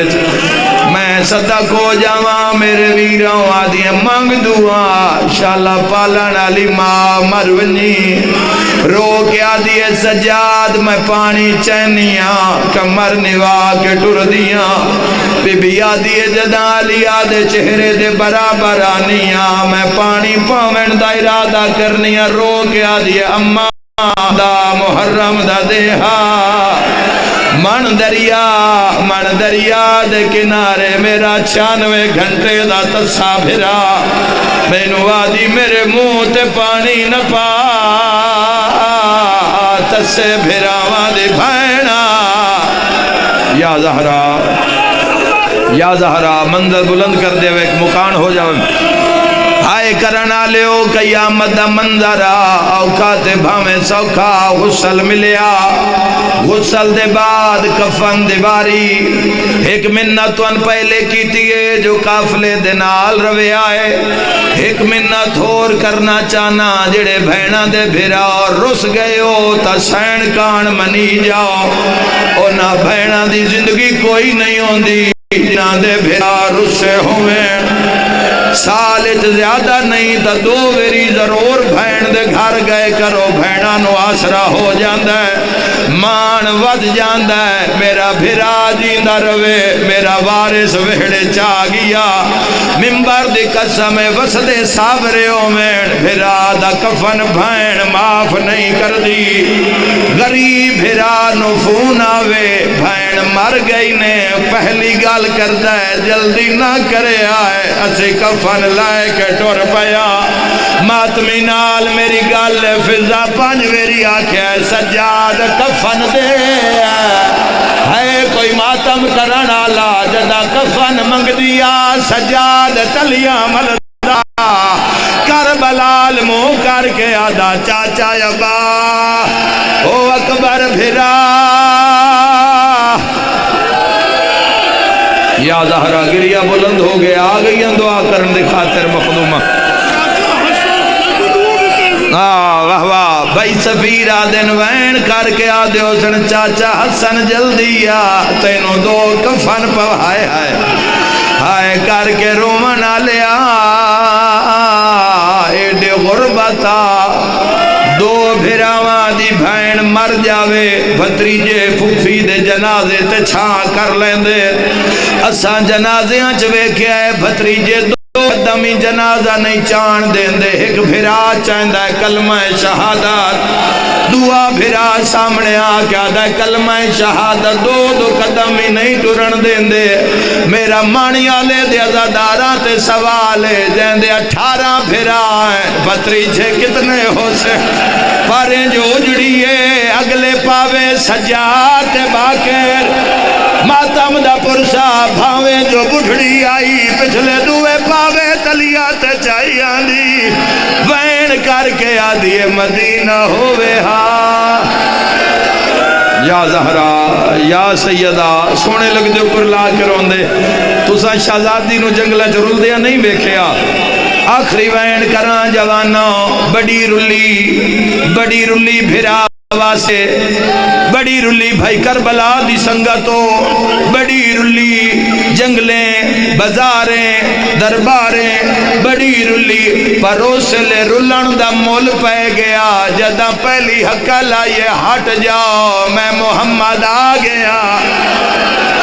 میں صدق ہو جاواں میرے ویروں آدھیں منگ دعا انشاءاللہ پالن علی ماں مرونی رو کے آدھی سجاد میں پانی چینیاں کمر نوا کے ٹر دیاں بی بی آدھی جداں علی آدھے چہرے دے برابر آنیاں میں پانی پاوین دا ارادہ کرنیاں رو کے آدھی اماں دا محرم دا دیہا من دریا دے کنارے میرا 96 گھنٹے دا تسا بھرا مینو آدھی میرے منہ تے پانی نہ پا تسے بھرا وادی بھائنا یا زہرا منظر بلند کر دے ایک مکان ہو جاوے ہائے کرنا لیو قیامت دا منظرہ اوقات بھامیں سوکھا غسل ملیا غسل دے بعد کفن دیواری ایک منت ان پہلے کی تیئے جو قافلے دنال روے آئے ایک منت اور کرنا چانا جڑے بھینا دے بھیرا اور رس گئے ہو تا سین کان منی جاؤ اور نہ بھینا دی زندگی کوئی نہیں ہوندی جنا دے بھیرا رسے ہوئے سالت زیادہ نہیں تا 2 ویری ضرور بھین دے گھر گئے کرو بھینا نو آسرا ہو جاندہ ہے مان ود جاندہ ہے میرا بھرا جیندہ روے میرا وارث وہڑے چا گیا ممبر دی قسم وسدے سابرے اومین بھرا دا کفن بھین معاف نہیں کر دی غریب بھرا نو فون آوے بھین مر گئی نے پہلی گال کر دے جلدی نہ کرے آئے اسے کفن لائے کے ٹور پیا ماتمی نال میری گال فضا 5 ویری آکھے سجاد کفن دے ہے کوئی ماتم کرنا لا جدا کفن منگ دیا سجاد تلیاں ملدہ کربلال منہ کر کے آدھا چاچا یبا او اکبر بھرا یا زہرا گریا بلند ہو گیا آ گئی دعا کرن دے خاطر مخدومہ واہ واہ بھائی سفیرہ دن وین کر کے آدھے حسن چاچا حسن جلدی آ تینوں 2 کفن پوائے ہائے کر کے رومن آلیا ایڈے غربتا 2 بھراواں دی بھین مر جاوے بھتریجے پھوپھی دے جنازے تے چھاں کر لیندے اساں جنازیاں چوے کے آئے بھتریجے 2 قدمی جنازہ نہیں چان دیں دے ایک بھرا چاہندہ ہے کلمہ شہادت دعا بھرا سامنے آ کے آدھا کلمہ شہادت دو قدم ہی نہیں ٹرن دین دے میرا مانی آلے دے ازاداراں تے سوالے جین دے 18 بھرا ہیں بتریچے کتنے ہو سے پاریں جو اجڑیے اگلے پاوے سجات باکر ماتم دا پرسا بھاویں جو بڑھڑی آئی پچھلے دوے پاوے تلیات چاہی آندی وین کر کے آدھی مدینہ ہوئے ہاں یا زہرا یا سیدہ سونے لگ جو کرلا کے روندے تسا شہزادی نو جنگلہ چرول دیا نہیں بیکھیا آخری وین کران جوانا بڑی رلی بھرا واسے بڑی رلی بھائی کربلا دی سنگتوں بڑی رلی جنگلیں بازاریں درباریں بڑی رلی پروسلے رلن دا مول پہ گیا جدہ پہلی حقہ لائے ہٹ جاؤ میں محمد آ گیا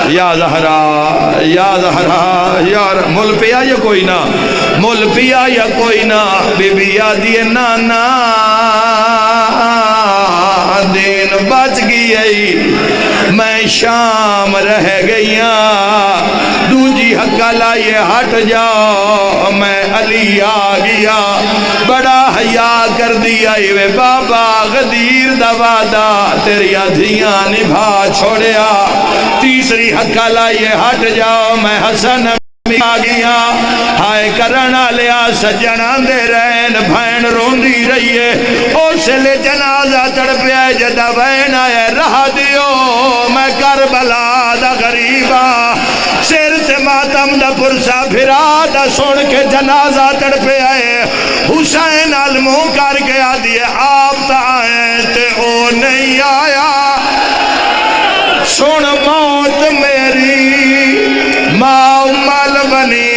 یا زہرا یا مول پیا یا کوئی نہ مول پیا یا کوئی نہ بی بی یادی نانا دین بچ گئی میں شام رہ گئیاں دوجی حقہ لائے ہٹ جاؤ میں علی آ گیا بڑا حیا کر دیا وے بابا غدیر دا وعدہ تیری دھیاں نبھا چھوڑیا تیسری حقہ لائے ہٹ جاؤ میں حسن آ گیا ہائے کرنا لیا سجنا دے رہن بھین روندی رہیے اوسلے جنازہ چڑھ پیا جدہ بہن آئے رہا دیو میں کربلا دا غریبا سر تے ماتم دا پرسا بھرا دا سن کے جنازہ چڑھ پیا حسین علموں کر کے آدھیے آپ تا آئے تے او نہیں آیا سن موت میری ماں مال بنی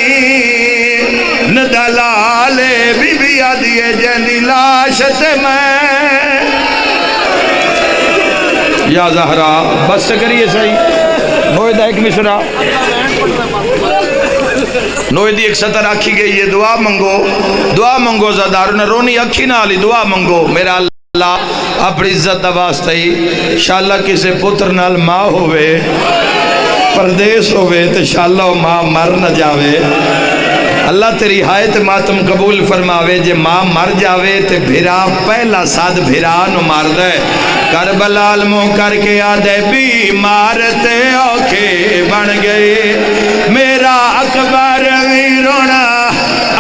ندلالے بی بی آدھیے جنی لاشت میں یا زہرا بس کریے صحیح نویدہ ایک مصرہ نویدی ایک سطر آکھی گئی یہ دعا منگو زدارو نہ رونی اکھی نہ آلی دعا منگو میرا اللہ اپنی عزت واسطے انشاءاللہ کسے پتر نال ماں ہوئے پردیس ہوئے تو انشاءاللہ ماں مر نہ جاوے اللہ تیری حایت ماتم قبول فرماوے جے ماں مر جاوے تے بھیرا پہلا ساتھ بھیرا نو مار دے کربلا علموں کر کے آدھے بیمار تے اوکھے بن گئے میرا اکبر ویرونا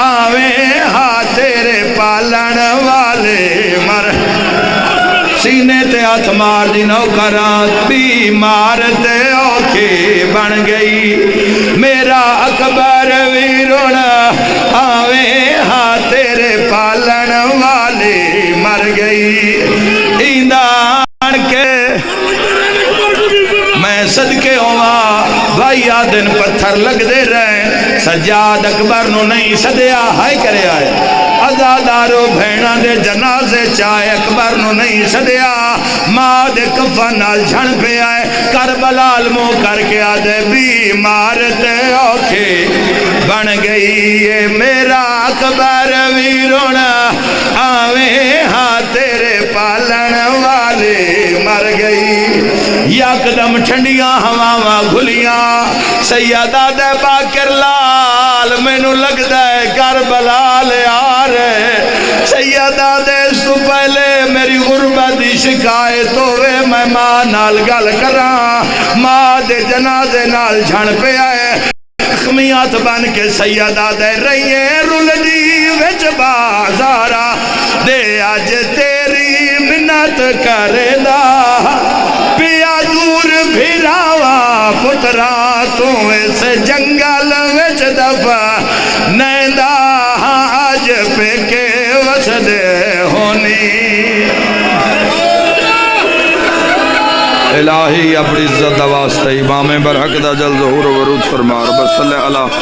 آویں ہاں تیرے پالن والے مر سینے تے ہاتھ مار دی نوکرات بیمار تے اوکھے بن گئی میرا اکبر ویرونا آویں ہاں تیرے پالن والے مر گئی ایندان کے میں صدقے ہوا بھائی آدن پتھر لگ دے رہے سجاد اکبر نو نہیں صدیا ہائے کرے آئے ازادارو بھینا دے جنازے چاہے اکبر نو نہیں صدیا ماں دے کفن نال جھن پہ آئے کربلا علموں کر کے آدھے بیمار تے اوکھے بن گئی یہ میرا اکبر ویرونا آویں ہاں تیرے پالن والے مر گئی یکدم ٹھنڈیاں ہواواں گھلیاں سیدہ دے باکر لال مینوں لگدا ہے کربلا لے آ رہے سیدہ دے اس تو پہلے میری غربت دی شکایت ہوئے میں ماں نال گل کراں ماں دے جنازے نال جھن پہ آئے زخمیات بن کے سیدہ دے رہیے رل دی وچ بازارا دے آج تیری منت کرے دا پیا دور بھیراوا پترا تو اس جنگل وچ دفا نیندہ آج پہ کے وسدے ہونی الہی اپنی عزت واسطے امام برحق دا جل ظہور و ورود فرما رب صلی اللہ